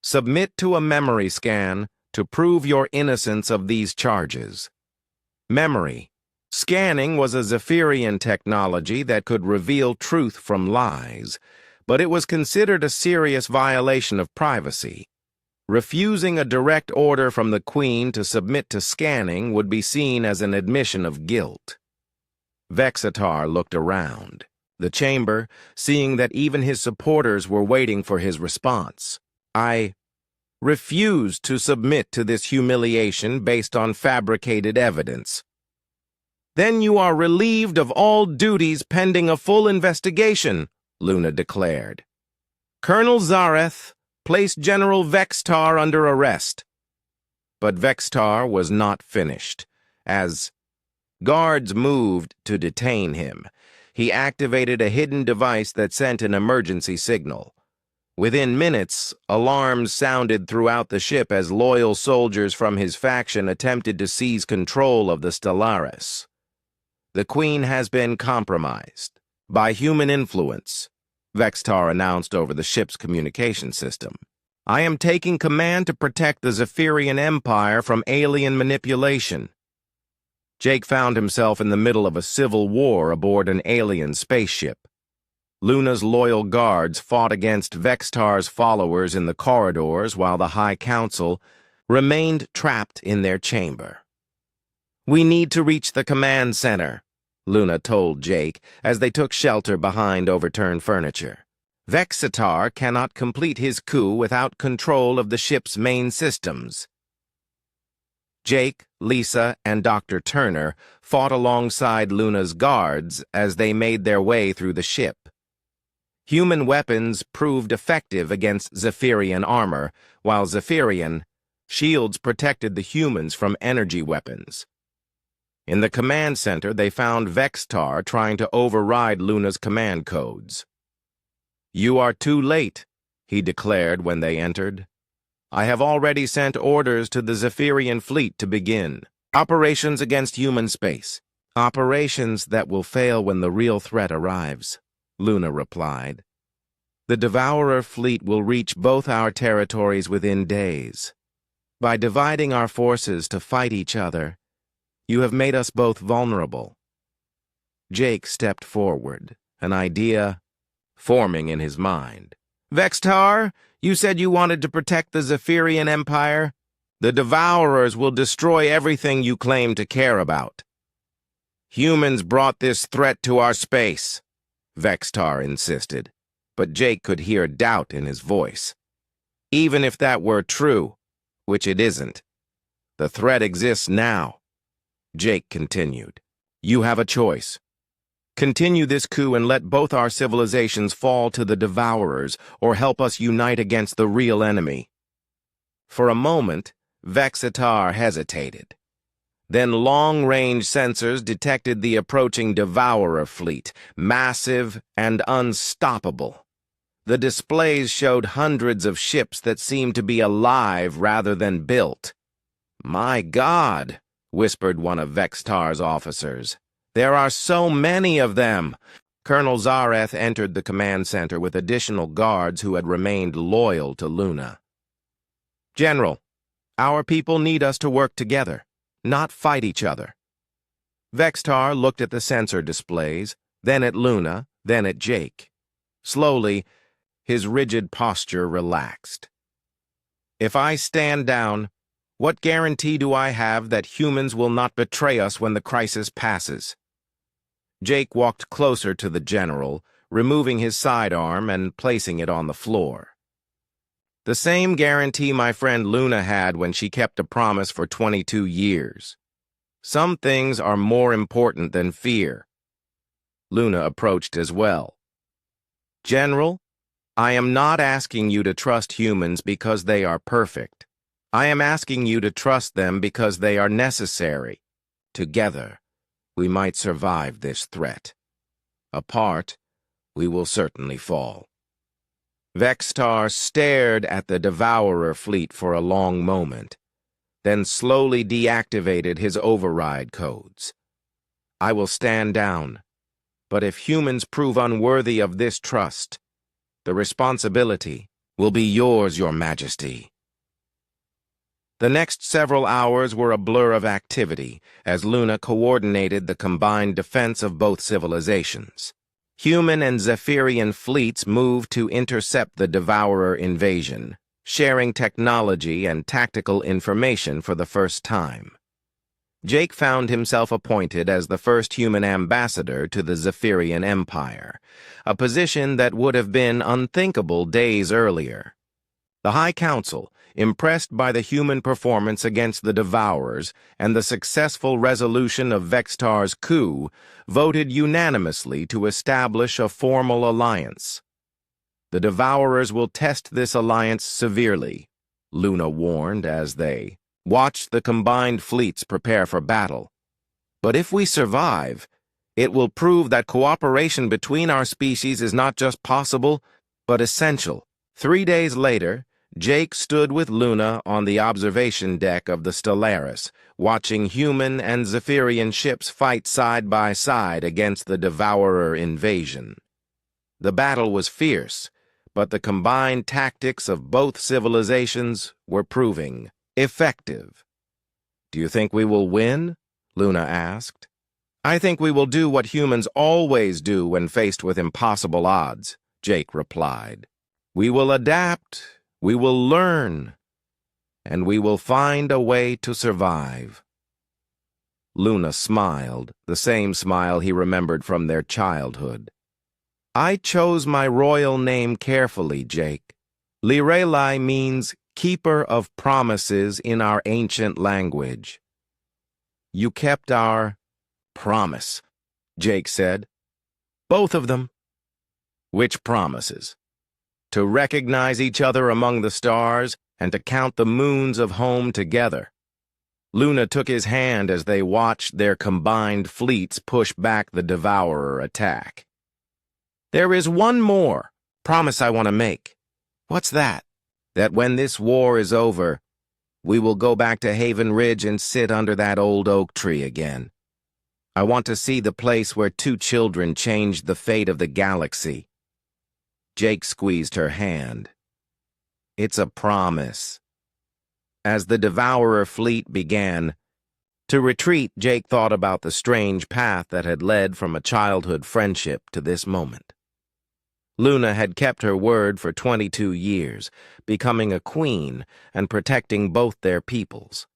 submit to a memory scan to prove your innocence of these charges. Memory. Scanning was a Zephyrian technology that could reveal truth from lies, but it was considered a serious violation of privacy. Refusing a direct order from the Queen to submit to scanning would be seen as an admission of guilt. Vexatar looked around the chamber, seeing that even his supporters were waiting for his response. I refuse to submit to this humiliation based on fabricated evidence. Then you are relieved of all duties pending a full investigation, Luna declared. Colonel Zareth, place General Vextar under arrest. But Vextar was not finished. As guards moved to detain him, he activated a hidden device that sent an emergency signal. Within minutes, alarms sounded throughout the ship as loyal soldiers from his faction attempted to seize control of the Stellaris. The Queen has been compromised by human influence, Vextar announced over the ship's communication system. I am taking command to protect the Zephyrian Empire from alien manipulation. Jake found himself in the middle of a civil war aboard an alien spaceship. Luna's loyal guards fought against Vextar's followers in the corridors while the High Council remained trapped in their chamber. We need to reach the command center, Luna told Jake as they took shelter behind overturned furniture. Vexatar cannot complete his coup without control of the ship's main systems. Jake, Lisa, and Dr. Turner fought alongside Luna's guards as they made their way through the ship. Human weapons proved effective against Zephyrian armor, while Zephyrian shields protected the humans from energy weapons. In the command center, they found Vextar trying to override Luna's command codes. You are too late, he declared when they entered. I have already sent orders to the Zephyrian fleet to begin operations against human space. Operations that will fail when the real threat arrives, Luna replied. The Devourer fleet will reach both our territories within days. By dividing our forces to fight each other, you have made us both vulnerable. Jake stepped forward, an idea forming in his mind. Vextar, you said you wanted to protect the Zephyrian Empire. The Devourers will destroy everything you claim to care about. Humans brought this threat to our space, Vextar insisted, but Jake could hear doubt in his voice. Even if that were true, which it isn't, the threat exists now, Jake continued. You have a choice. Continue this coup and let both our civilizations fall to the Devourers, or help us unite against the real enemy. For a moment, Vexitar hesitated. Then long-range sensors detected the approaching Devourer fleet, massive and unstoppable. The displays showed hundreds of ships that seemed to be alive rather than built. "My God," whispered one of Vextar's officers. "There are so many of them." Colonel Zareth entered the command center with additional guards who had remained loyal to Luna. "General, our people need us to work together, not fight each other." Vextar looked at the sensor displays, then at Luna, then at Jake. Slowly, his rigid posture relaxed. "If I stand down, what guarantee do I have that humans will not betray us when the crisis passes?" Jake walked closer to the general, removing his sidearm and placing it on the floor. "The same guarantee my friend Luna had when she kept a promise for 22 years. Some things are more important than fear." Luna approached as well. "General, I am not asking you to trust humans because they are perfect. I am asking you to trust them because they are necessary. Together, we might survive this threat. Apart, we will certainly fall." Vextar stared at the Devourer fleet for a long moment, then slowly deactivated his override codes. "I will stand down, but if humans prove unworthy of this trust, the responsibility will be yours, Your Majesty." The next several hours were a blur of activity as Luna coordinated the combined defense of both civilizations. Human and Zephyrian fleets moved to intercept the Devourer invasion, sharing technology and tactical information for the first time. Jake found himself appointed as the first human ambassador to the Zephyrian Empire, a position that would have been unthinkable days earlier. The High Council, impressed by the human performance against the Devourers and the successful resolution of Vextar's coup, voted unanimously to establish a formal alliance. "The Devourers will test this alliance severely," Luna warned as they watched the combined fleets prepare for battle. "But if we survive, it will prove that cooperation between our species is not just possible, but essential." 3 days later, Jake stood with Luna on the observation deck of the Stellaris, watching human and Zephyrian ships fight side by side against the Devourer invasion. The battle was fierce, but the combined tactics of both civilizations were proving effective. "Do you think we will win?" Luna asked. "I think we will do what humans always do when faced with impossible odds," Jake replied. "We will adapt. We will learn, and we will find a way to survive." Luna smiled, the same smile he remembered from their childhood. "I chose my royal name carefully, Jake. Lirelai means keeper of promises in our ancient language." "You kept our promise," Jake said. "Both of them." "Which promises?" "To recognize each other among the stars and to count the moons of home together." Luna took his hand as they watched their combined fleets push back the Devourer attack. "There is one more promise I want to make." "What's that?" "That when this war is over, we will go back to Haven Ridge and sit under that old oak tree again. I want to see the place where 2 children changed the fate of the galaxy." Jake squeezed her hand. "It's a promise." As the Devourer fleet began to retreat, Jake thought about the strange path that had led from a childhood friendship to this moment. Luna had kept her word for 22 years, becoming a queen and protecting both their peoples.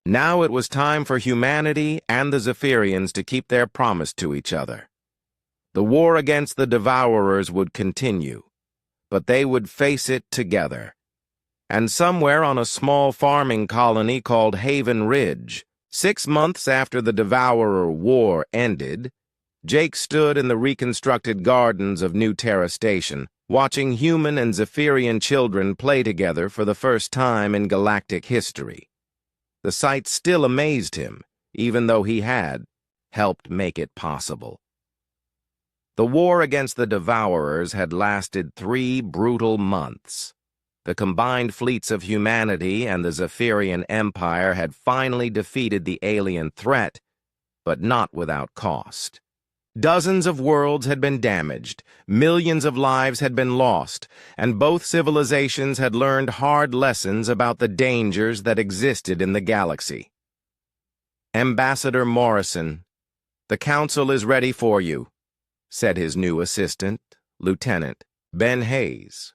Now it was time for humanity and the Zephyrians to keep their promise to each other. The war against the Devourers would continue, but they would face it together. And somewhere on a small farming colony called Haven Ridge, 6 months after the Devourer War ended, Jake stood in the reconstructed gardens of New Terra Station, watching human and Zephyrian children play together for the first time in galactic history. The sight still amazed him, even though he had helped make it possible. The war against the Devourers had lasted 3 brutal months. The combined fleets of humanity and the Zephyrian Empire had finally defeated the alien threat, but not without cost. Dozens of worlds had been damaged, millions of lives had been lost, and both civilizations had learned hard lessons about the dangers that existed in the galaxy. "Ambassador Morrison, the Council is ready for you," said his new assistant, Lieutenant Ben Hayes.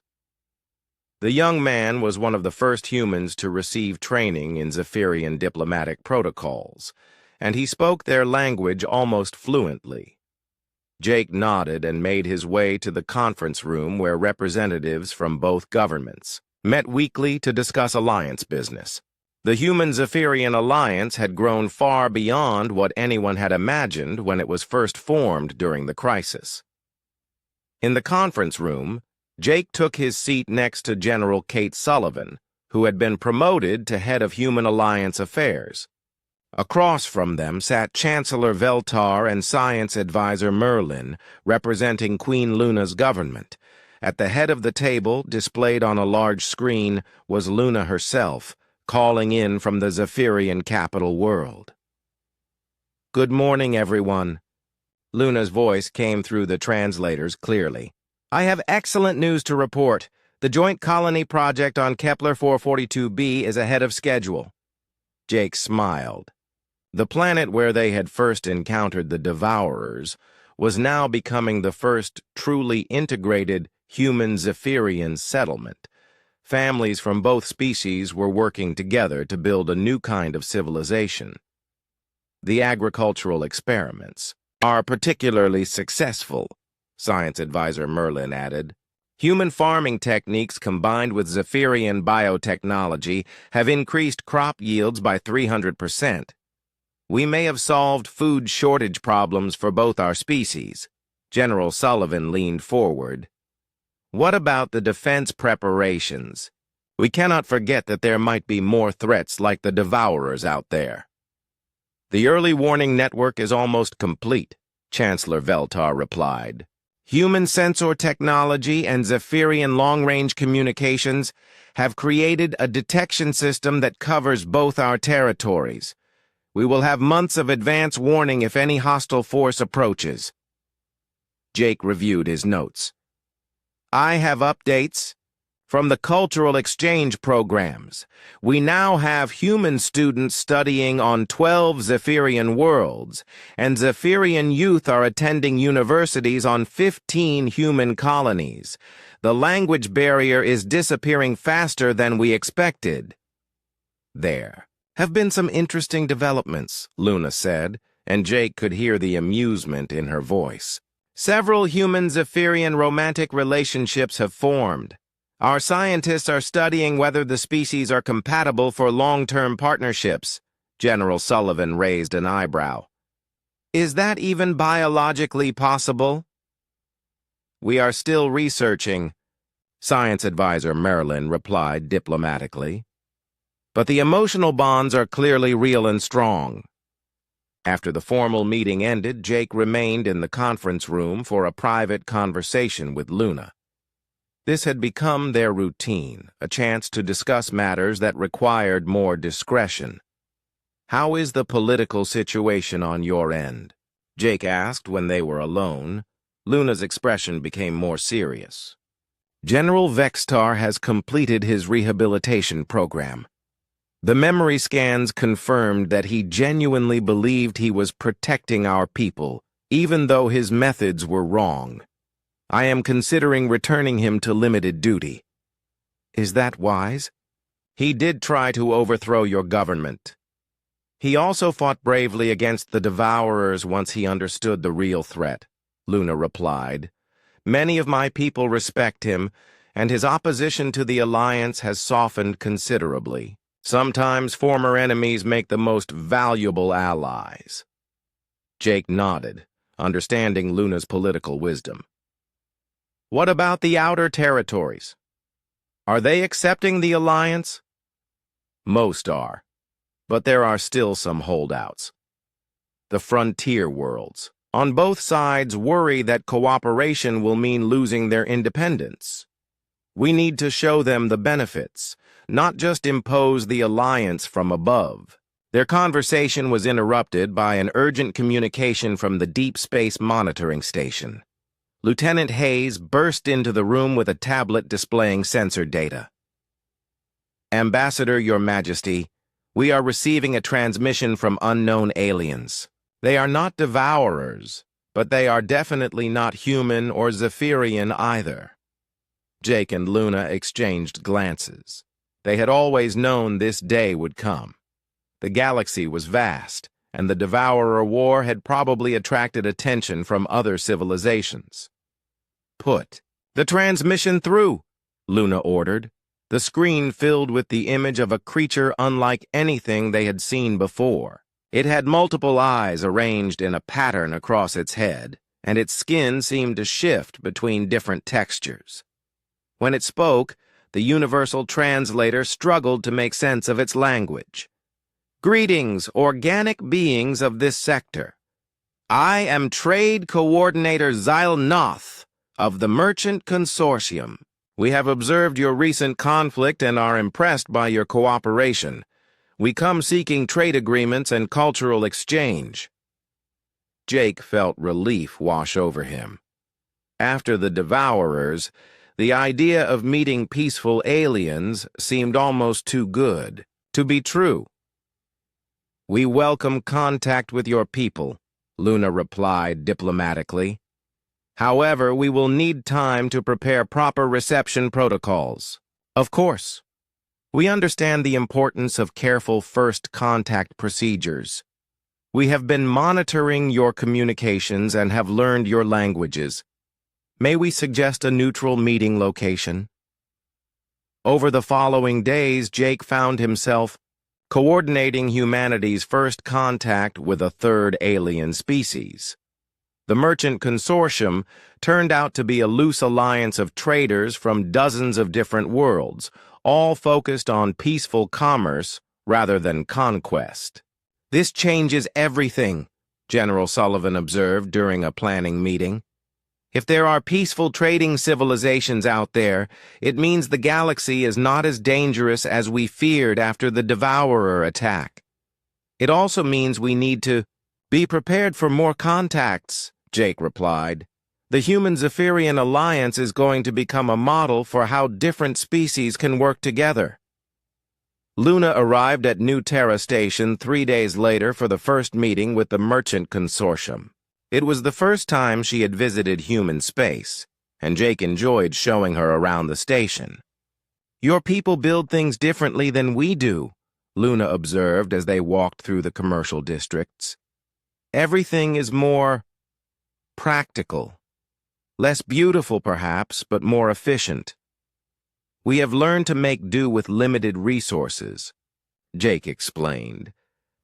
The young man was one of the first humans to receive training in Zephyrian diplomatic protocols, and he spoke their language almost fluently. Jake nodded and made his way to the conference room where representatives from both governments met weekly to discuss alliance business. The Human-Zephyrian Alliance had grown far beyond what anyone had imagined when it was first formed during the crisis. In the conference room, Jake took his seat next to General Kate Sullivan, who had been promoted to head of Human Alliance Affairs. Across from them sat Chancellor Veltar and Science Advisor Merlin, representing Queen Luna's government. At the head of the table, displayed on a large screen, was Luna herself, calling in from the Zephyrian capital world. "Good morning, everyone." Luna's voice came through the translators clearly. "I have excellent news to report. The joint colony project on Kepler 442b is ahead of schedule." Jake smiled. The planet where they had first encountered the Devourers was now becoming the first truly integrated human Zephyrian settlement. Families from both species were working together to build a new kind of civilization. "The agricultural experiments are particularly successful," Science Advisor Merlin added. "Human farming techniques combined with Zephyrian biotechnology have increased crop yields by 300%. We may have solved food shortage problems for both our species." General Sullivan leaned forward. "What about the defense preparations? We cannot forget that there might be more threats like the Devourers out there." "The early warning network is almost complete," Chancellor Veltar replied. "Human sensor technology and Zephyrian long-range communications have created a detection system that covers both our territories. We will have months of advance warning if any hostile force approaches." Jake reviewed his notes. "I have updates from the cultural exchange programs. We now have human students studying on 12 Zephyrian worlds, and Zephyrian youth are attending universities on 15 human colonies. The language barrier is disappearing faster than we expected." "There have been some interesting developments," Luna said, and Jake could hear the amusement in her voice. "Several human Zephyrian romantic relationships have formed. Our scientists are studying whether the species are compatible for long-term partnerships." General Sullivan raised an eyebrow. "Is that even biologically possible?" "We are still researching," Science Advisor Merlin replied diplomatically. "But the emotional bonds are clearly real and strong." After the formal meeting ended, Jake remained in the conference room for a private conversation with Luna. This had become their routine, a chance to discuss matters that required more discretion. "How is the political situation on your end?" Jake asked when they were alone. Luna's expression became more serious. "General Vextar has completed his rehabilitation program. The memory scans confirmed that he genuinely believed he was protecting our people, even though his methods were wrong. I am considering returning him to limited duty. Is that wise? He did try to overthrow your government. He also fought bravely against the Devourers once he understood the real threat, Luna replied. Many of my people respect him, and his opposition to the Alliance has softened considerably. Sometimes former enemies make the most valuable allies. Jake nodded, understanding Luna's political wisdom. What about the outer territories? Are they accepting the Alliance? Most are, but there are still some holdouts. The frontier worlds, on both sides, worry that cooperation will mean losing their independence. We need to show them the benefits, not just impose the Alliance from above. Their conversation was interrupted by an urgent communication from the Deep Space Monitoring Station. Lieutenant Hayes burst into the room with a tablet displaying sensor data. Ambassador, Your Majesty, we are receiving a transmission from unknown aliens. They are not devourers, but they are definitely not human or Zephyrian either. Jake and Luna exchanged glances. They had always known this day would come. The galaxy was vast, and the Devourer War had probably attracted attention from other civilizations. Put the transmission through, Luna ordered. The screen filled with the image of a creature unlike anything they had seen before. It had multiple eyes arranged in a pattern across its head, and its skin seemed to shift between different textures. When it spoke, the universal translator struggled to make sense of its language. Greetings, organic beings of this sector. I am Trade Coordinator Zyle Noth of the Merchant Consortium. We have observed your recent conflict and are impressed by your cooperation. We come seeking trade agreements and cultural exchange. Jake felt relief wash over him. After the Devourers, the idea of meeting peaceful aliens seemed almost too good to be true. We welcome contact with your people, Luna replied diplomatically. However, we will need time to prepare proper reception protocols. Of course. We understand the importance of careful first contact procedures. We have been monitoring your communications and have learned your languages. May we suggest a neutral meeting location? Over the following days, Jake found himself coordinating humanity's first contact with a third alien species. The Merchant Consortium turned out to be a loose alliance of traders from dozens of different worlds, all focused on peaceful commerce rather than conquest. This changes everything, General Sullivan observed during a planning meeting. If there are peaceful trading civilizations out there, it means the galaxy is not as dangerous as we feared after the Devourer attack. It also means we need to be prepared for more contacts, Jake replied. The Human-Zephyrian Alliance is going to become a model for how different species can work together. Luna arrived at New Terra Station 3 days later for the first meeting with the Merchant Consortium. It was the first time she had visited human space, and Jake enjoyed showing her around the station. Your people build things differently than we do, Luna observed as they walked through the commercial districts. Everything is more practical. Less beautiful, perhaps, but more efficient. We have learned to make do with limited resources, Jake explained.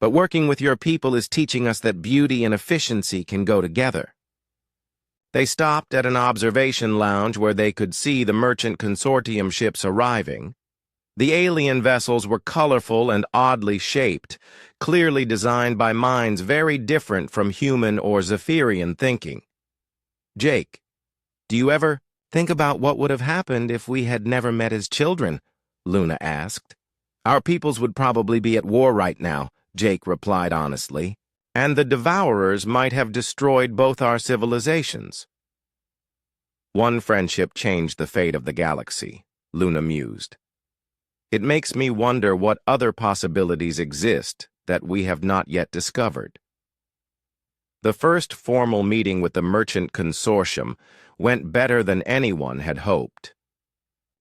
But working with your people is teaching us that beauty and efficiency can go together. They stopped at an observation lounge where they could see the Merchant Consortium ships arriving. The alien vessels were colorful and oddly shaped, clearly designed by minds very different from human or Zephyrian thinking. Jake, do you ever think about what would have happened if we had never met as children? Luna asked. Our peoples would probably be at war right now, Jake replied honestly, and the Devourers might have destroyed both our civilizations. One friendship changed the fate of the galaxy, Luna mused. It makes me wonder what other possibilities exist that we have not yet discovered. The first formal meeting with the merchant consortium went better than anyone had hoped.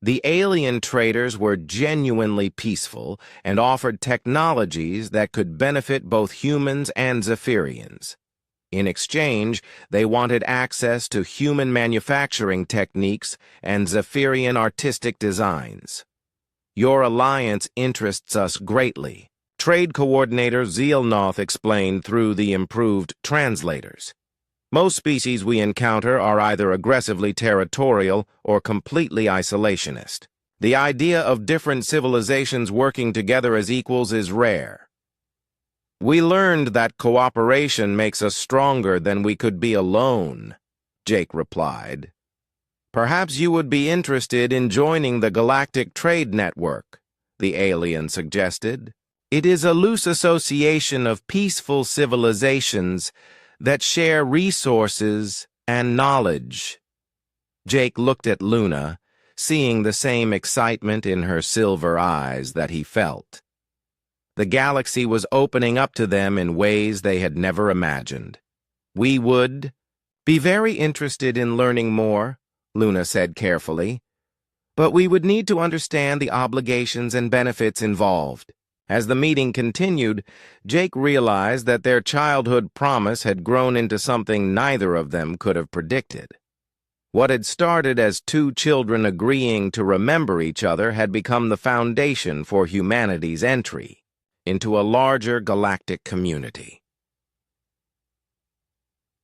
The alien traders were genuinely peaceful and offered technologies that could benefit both humans and Zephyrians. In exchange, they wanted access to human manufacturing techniques and Zephyrian artistic designs. Your alliance interests us greatly, Trade Coordinator Zealnoth explained through the improved translators. Most species we encounter are either aggressively territorial or completely isolationist. The idea of different civilizations working together as equals is rare. We learned that cooperation makes us stronger than we could be alone, Jake replied. Perhaps you would be interested in joining the Galactic Trade Network, the alien suggested. It is a loose association of peaceful civilizations that share resources and knowledge. Jake looked at Luna, seeing the same excitement in her silver eyes that he felt. The galaxy was opening up to them in ways they had never imagined. We would be very interested in learning more, Luna said carefully, but we would need to understand the obligations and benefits involved. As the meeting continued, Jake realized that their childhood promise had grown into something neither of them could have predicted. What had started as two children agreeing to remember each other had become the foundation for humanity's entry into a larger galactic community.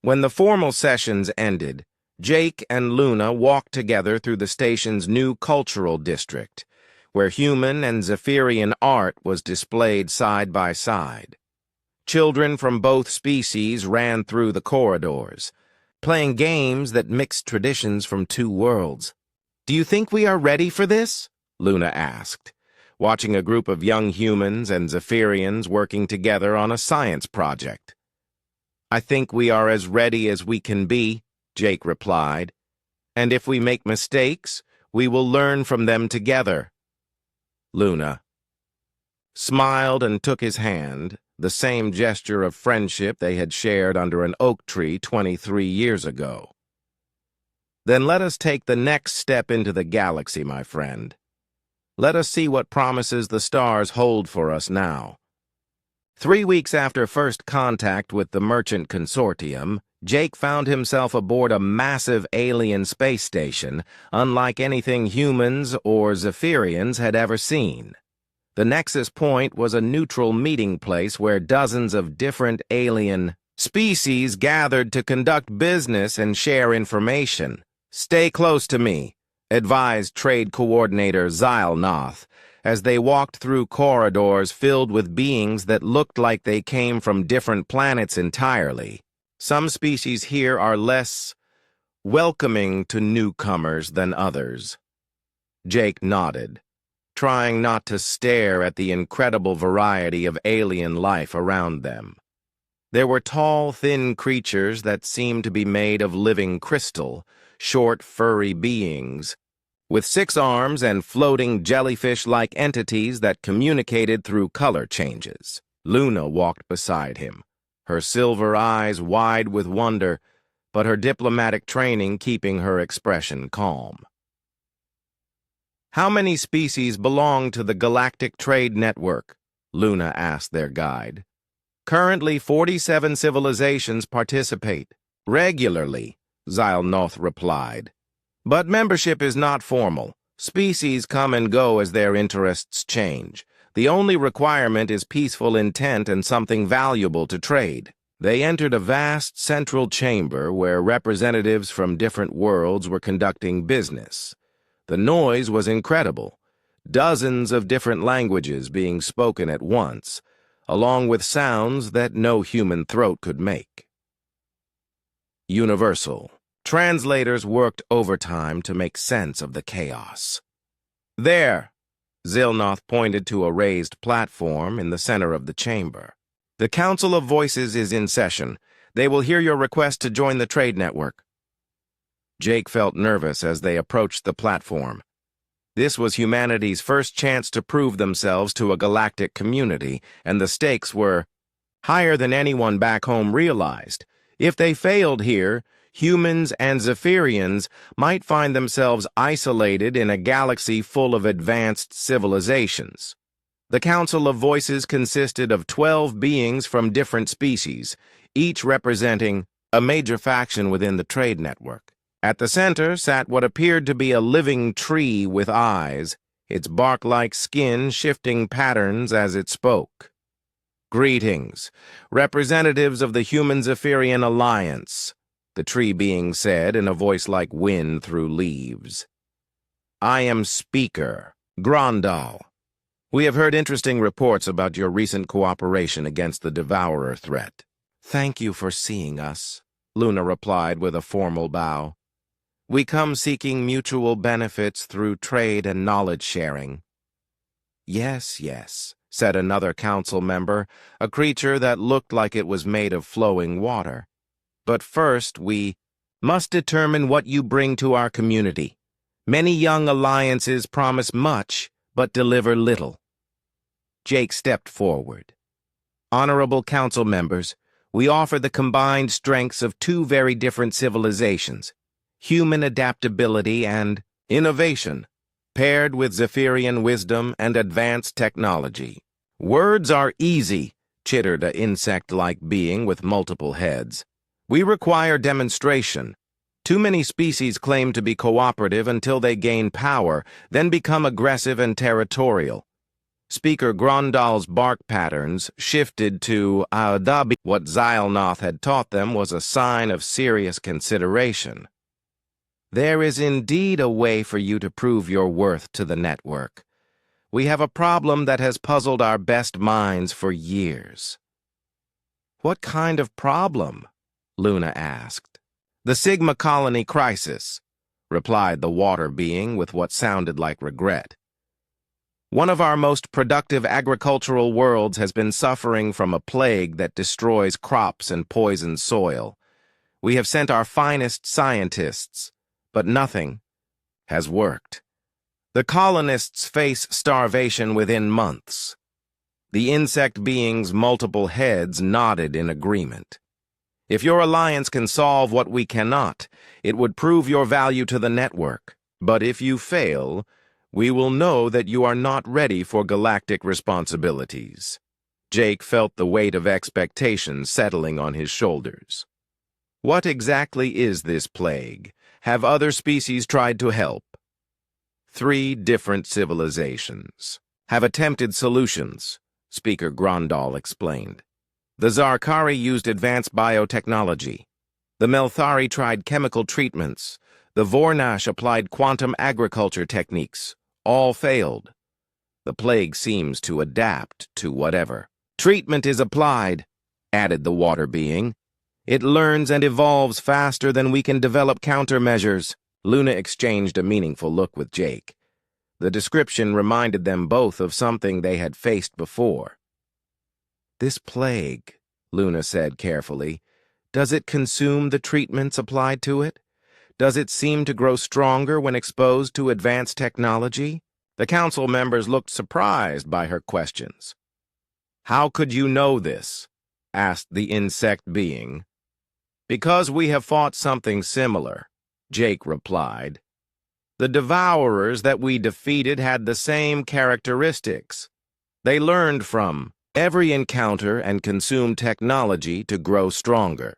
When the formal sessions ended, Jake and Luna walked together through the station's new cultural district, where human and Zephyrian art was displayed side by side. Children from both species ran through the corridors, playing games that mixed traditions from two worlds. "Do you think we are ready for this?" Luna asked, watching a group of young humans and Zephyrians working together on a science project. "I think we are as ready as we can be," Jake replied. "And if we make mistakes, we will learn from them together." Luna smiled and took his hand, the same gesture of friendship they had shared under an oak tree 23 years ago. "Then let us take the next step into the galaxy, my friend. Let us see what promises the stars hold for us now." 3 weeks after first contact with the Merchant Consortium, Jake found himself aboard a massive alien space station, unlike anything humans or Zephyrians had ever seen. The Nexus Point was a neutral meeting place where dozens of different alien species gathered to conduct business and share information. "Stay close to me," advised Trade Coordinator Zealnoth, as they walked through corridors filled with beings that looked like they came from different planets entirely. "Some species here are less welcoming to newcomers than others." Jake nodded, trying not to stare at the incredible variety of alien life around them. There were tall, thin creatures that seemed to be made of living crystal, short, furry beings, with 6 arms and floating jellyfish-like entities that communicated through color changes. Luna walked beside him, her silver eyes wide with wonder, but her diplomatic training keeping her expression calm. "How many species belong to the Galactic Trade Network?" Luna asked their guide. "Currently, 47 civilizations participate regularly," Zealnoth replied. "But membership is not formal. Species come and go as their interests change. The only requirement is peaceful intent and something valuable to trade." They entered a vast central chamber where representatives from different worlds were conducting business. The noise was incredible, dozens of different languages being spoken at once, along with sounds that no human throat could make. Universal. Translators worked overtime to make sense of the chaos. "There," Zealnoth pointed to a raised platform in the center of the chamber. "The Council of Voices is in session. They will hear your request to join the trade network." Jake felt nervous as they approached the platform. This was humanity's first chance to prove themselves to a galactic community, and the stakes were higher than anyone back home realized. If they failed here, humans and Zephyrians might find themselves isolated in a galaxy full of advanced civilizations. The Council of Voices consisted of 12 beings from different species, each representing a major faction within the trade network. At the center sat what appeared to be a living tree with eyes, its bark-like skin shifting patterns as it spoke. "Greetings, representatives of the Human Zephyrian Alliance," the tree being said in a voice like wind through leaves. "I am Speaker Grandal. We have heard interesting reports about your recent cooperation against the Devourer threat." "Thank you for seeing us," Luna replied with a formal bow. "We come seeking mutual benefits through trade and knowledge sharing." "Yes, yes," said another council member, a creature that looked like it was made of flowing water. "But first, we must determine what you bring to our community. Many young alliances promise much, but deliver little." Jake stepped forward. "Honorable council members, we offer the combined strengths of two very different civilizations, human adaptability and innovation, paired with Zephyrian wisdom and advanced technology." "Words are easy," chittered an insect-like being with multiple heads. "We require demonstration. Too many species claim to be cooperative until they gain power, then become aggressive and territorial." Speaker Grandal's bark patterns shifted to Aodabi. What Xylnoth had taught them was a sign of serious consideration. "There is indeed a way for you to prove your worth to the network. We have a problem that has puzzled our best minds for years." "What kind of problem?" Luna asked. "The Sigma colony crisis," replied the water being with what sounded like regret. "One of our most productive agricultural worlds has been suffering from a plague that destroys crops and poisons soil. We have sent our finest scientists, but nothing has worked. The colonists face starvation within months." The insect being's multiple heads nodded in agreement. "If your alliance can solve what we cannot, it would prove your value to the network. But if you fail, we will know that you are not ready for galactic responsibilities." Jake felt the weight of expectation settling on his shoulders. "What exactly is this plague? Have other species tried to help?" 3 different civilizations have attempted solutions, Speaker Grandal explained. The Zarkari used advanced biotechnology. The Melthari tried chemical treatments. The Vornash applied quantum agriculture techniques. All failed. The plague seems to adapt to whatever treatment is applied, added the water being. It learns and evolves faster than we can develop countermeasures. Luna exchanged a meaningful look with Jake. The description reminded them both of something they had faced before. "This plague," Luna said carefully, "does it consume the treatments applied to it? Does it seem to grow stronger when exposed to advanced technology?" The council members looked surprised by her questions. "How could you know this?" asked the insect being. "Because we have fought something similar," Jake replied. "The Devourers that we defeated had the same characteristics. They learned from every encounter and consumed technology to grow stronger."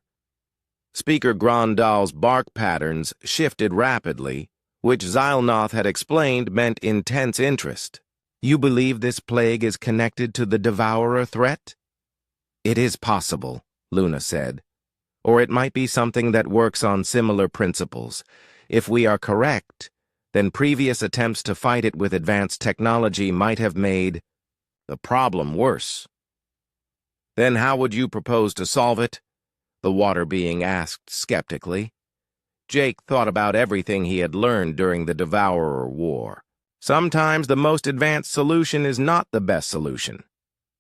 Speaker Grandal's bark patterns shifted rapidly, which Xylnoth had explained meant intense interest. "You believe this plague is connected to the Devourer threat?" "It is possible," Luna said. "Or it might be something that works on similar principles. If we are correct, then previous attempts to fight it with advanced technology might have made the problem worse." "Then how would you propose to solve it?" the water being asked skeptically. Jake thought about everything he had learned during the Devourer War. Sometimes the most advanced solution is not the best solution.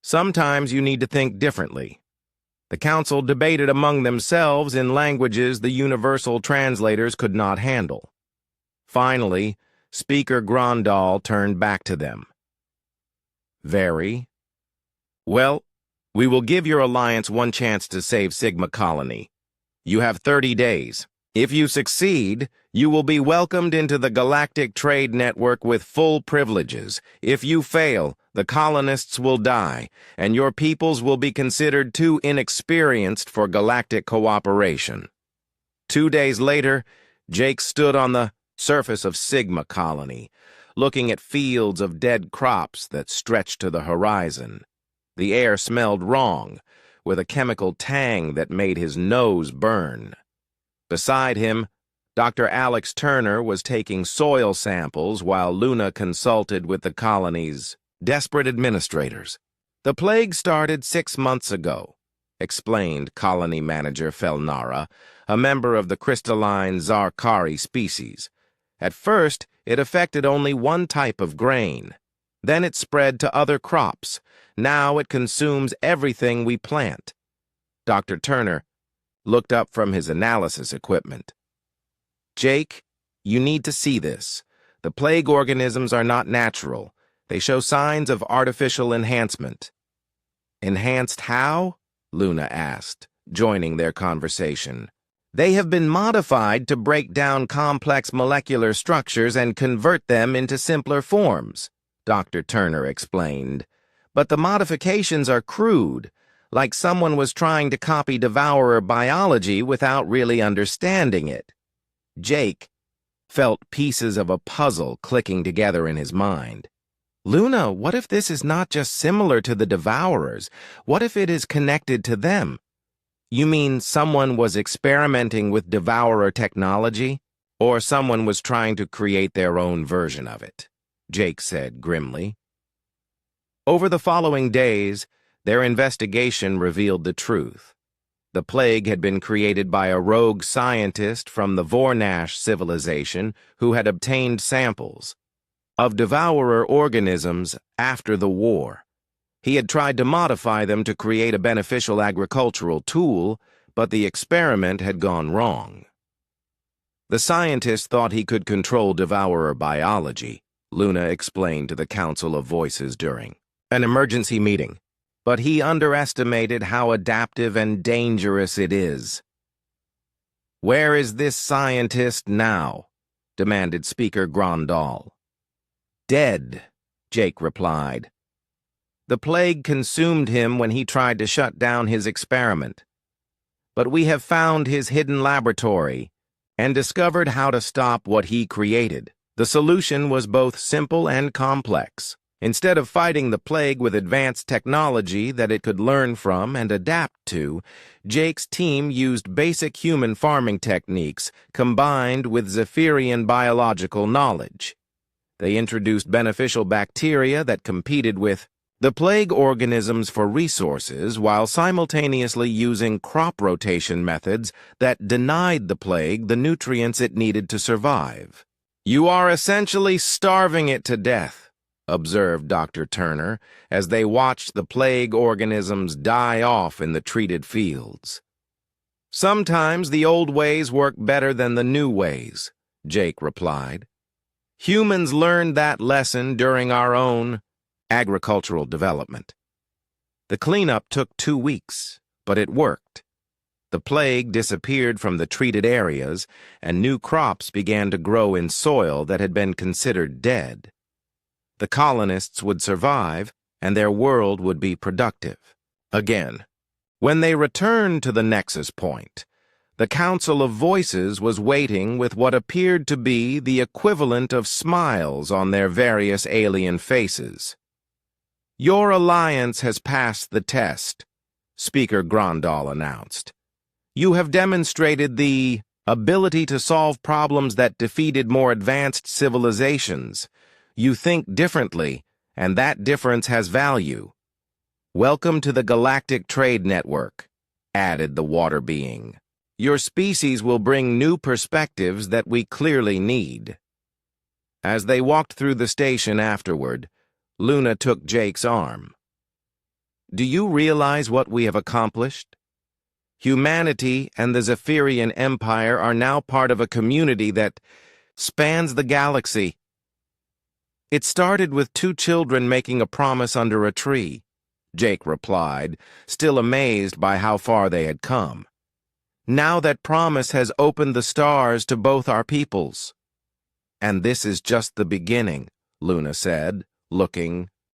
Sometimes you need to think differently. The council debated among themselves in languages the universal translators could not handle. Finally, Speaker Grandal turned back to them. "Very well. We will give your alliance one chance to save Sigma Colony. You have 30 days. If you succeed, you will be welcomed into the Galactic Trade Network with full privileges. If you fail, the colonists will die, and your peoples will be considered too inexperienced for galactic cooperation. 2 days later, Jake stood on the surface of Sigma Colony, looking at fields of dead crops that stretched to the horizon. The air smelled wrong, with a chemical tang that made his nose burn. Beside him, Dr. Alex Turner was taking soil samples while Luna consulted with the colony's desperate administrators. "The plague started 6 months ago," explained colony manager Felnara, a member of the crystalline Zarkari species. "At first, it affected only one type of grain. Then it spread to other crops. Now it consumes everything we plant." Dr. Turner looked up from his analysis equipment. "Jake, you need to see this. The plague organisms are not natural. They show signs of artificial enhancement." "Enhanced how?" Luna asked, joining their conversation. "They have been modified to break down complex molecular structures and convert them into simpler forms," Dr. Turner explained. "But the modifications are crude, like someone was trying to copy devourer biology without really understanding it." Jake felt pieces of a puzzle clicking together in his mind. "Luna, what if this is not just similar to the devourers? What if it is connected to them?" "You mean someone was experimenting with devourer technology? Or someone was trying to create their own version of it?" Jake said grimly. Over the following days, their investigation revealed the truth. The plague had been created by a rogue scientist from the Vornash civilization who had obtained samples of devourer organisms after the war. He had tried to modify them to create a beneficial agricultural tool, but the experiment had gone wrong. The scientist thought he could control devourer biology, Luna explained to the Council of Voices during an emergency meeting, but he underestimated how adaptive and dangerous it is. "Where is this scientist now?" demanded Speaker Grandal. "Dead," Jake replied. "The plague consumed him when he tried to shut down his experiment. But we have found his hidden laboratory and discovered how to stop what he created." The solution was both simple and complex. Instead of fighting the plague with advanced technology that it could learn from and adapt to, Jake's team used basic human farming techniques combined with Zephyrian biological knowledge. They introduced beneficial bacteria that competed with the plague organisms for resources while simultaneously using crop rotation methods that denied the plague the nutrients it needed to survive. "You are essentially starving it to death," observed Dr. Turner, as they watched the plague organisms die off in the treated fields. "Sometimes the old ways work better than the new ways," Jake replied. "Humans learned that lesson during our own agricultural development. The cleanup took 2 weeks, but it worked. The plague disappeared from the treated areas, and new crops began to grow in soil that had been considered dead. The colonists would survive, and their world would be productive again." When they returned to the Nexus Point, the Council of Voices was waiting with what appeared to be the equivalent of smiles on their various alien faces. "Your alliance has passed the test," Speaker Grandal announced. "You have demonstrated the ability to solve problems that defeated more advanced civilizations. You think differently, and that difference has value. Welcome to the Galactic Trade Network," added the water being. "Your species will bring new perspectives that we clearly need." As they walked through the station afterward, Luna took Jake's arm. "Do you realize what we have accomplished? Humanity and the Zephyrian Empire are now part of a community that spans the galaxy. It started with 2 children making a promise under a tree," Jake replied, still amazed by how far they had come. now that promise has opened the stars to both our peoples. And this is just the beginning, Luna said, looking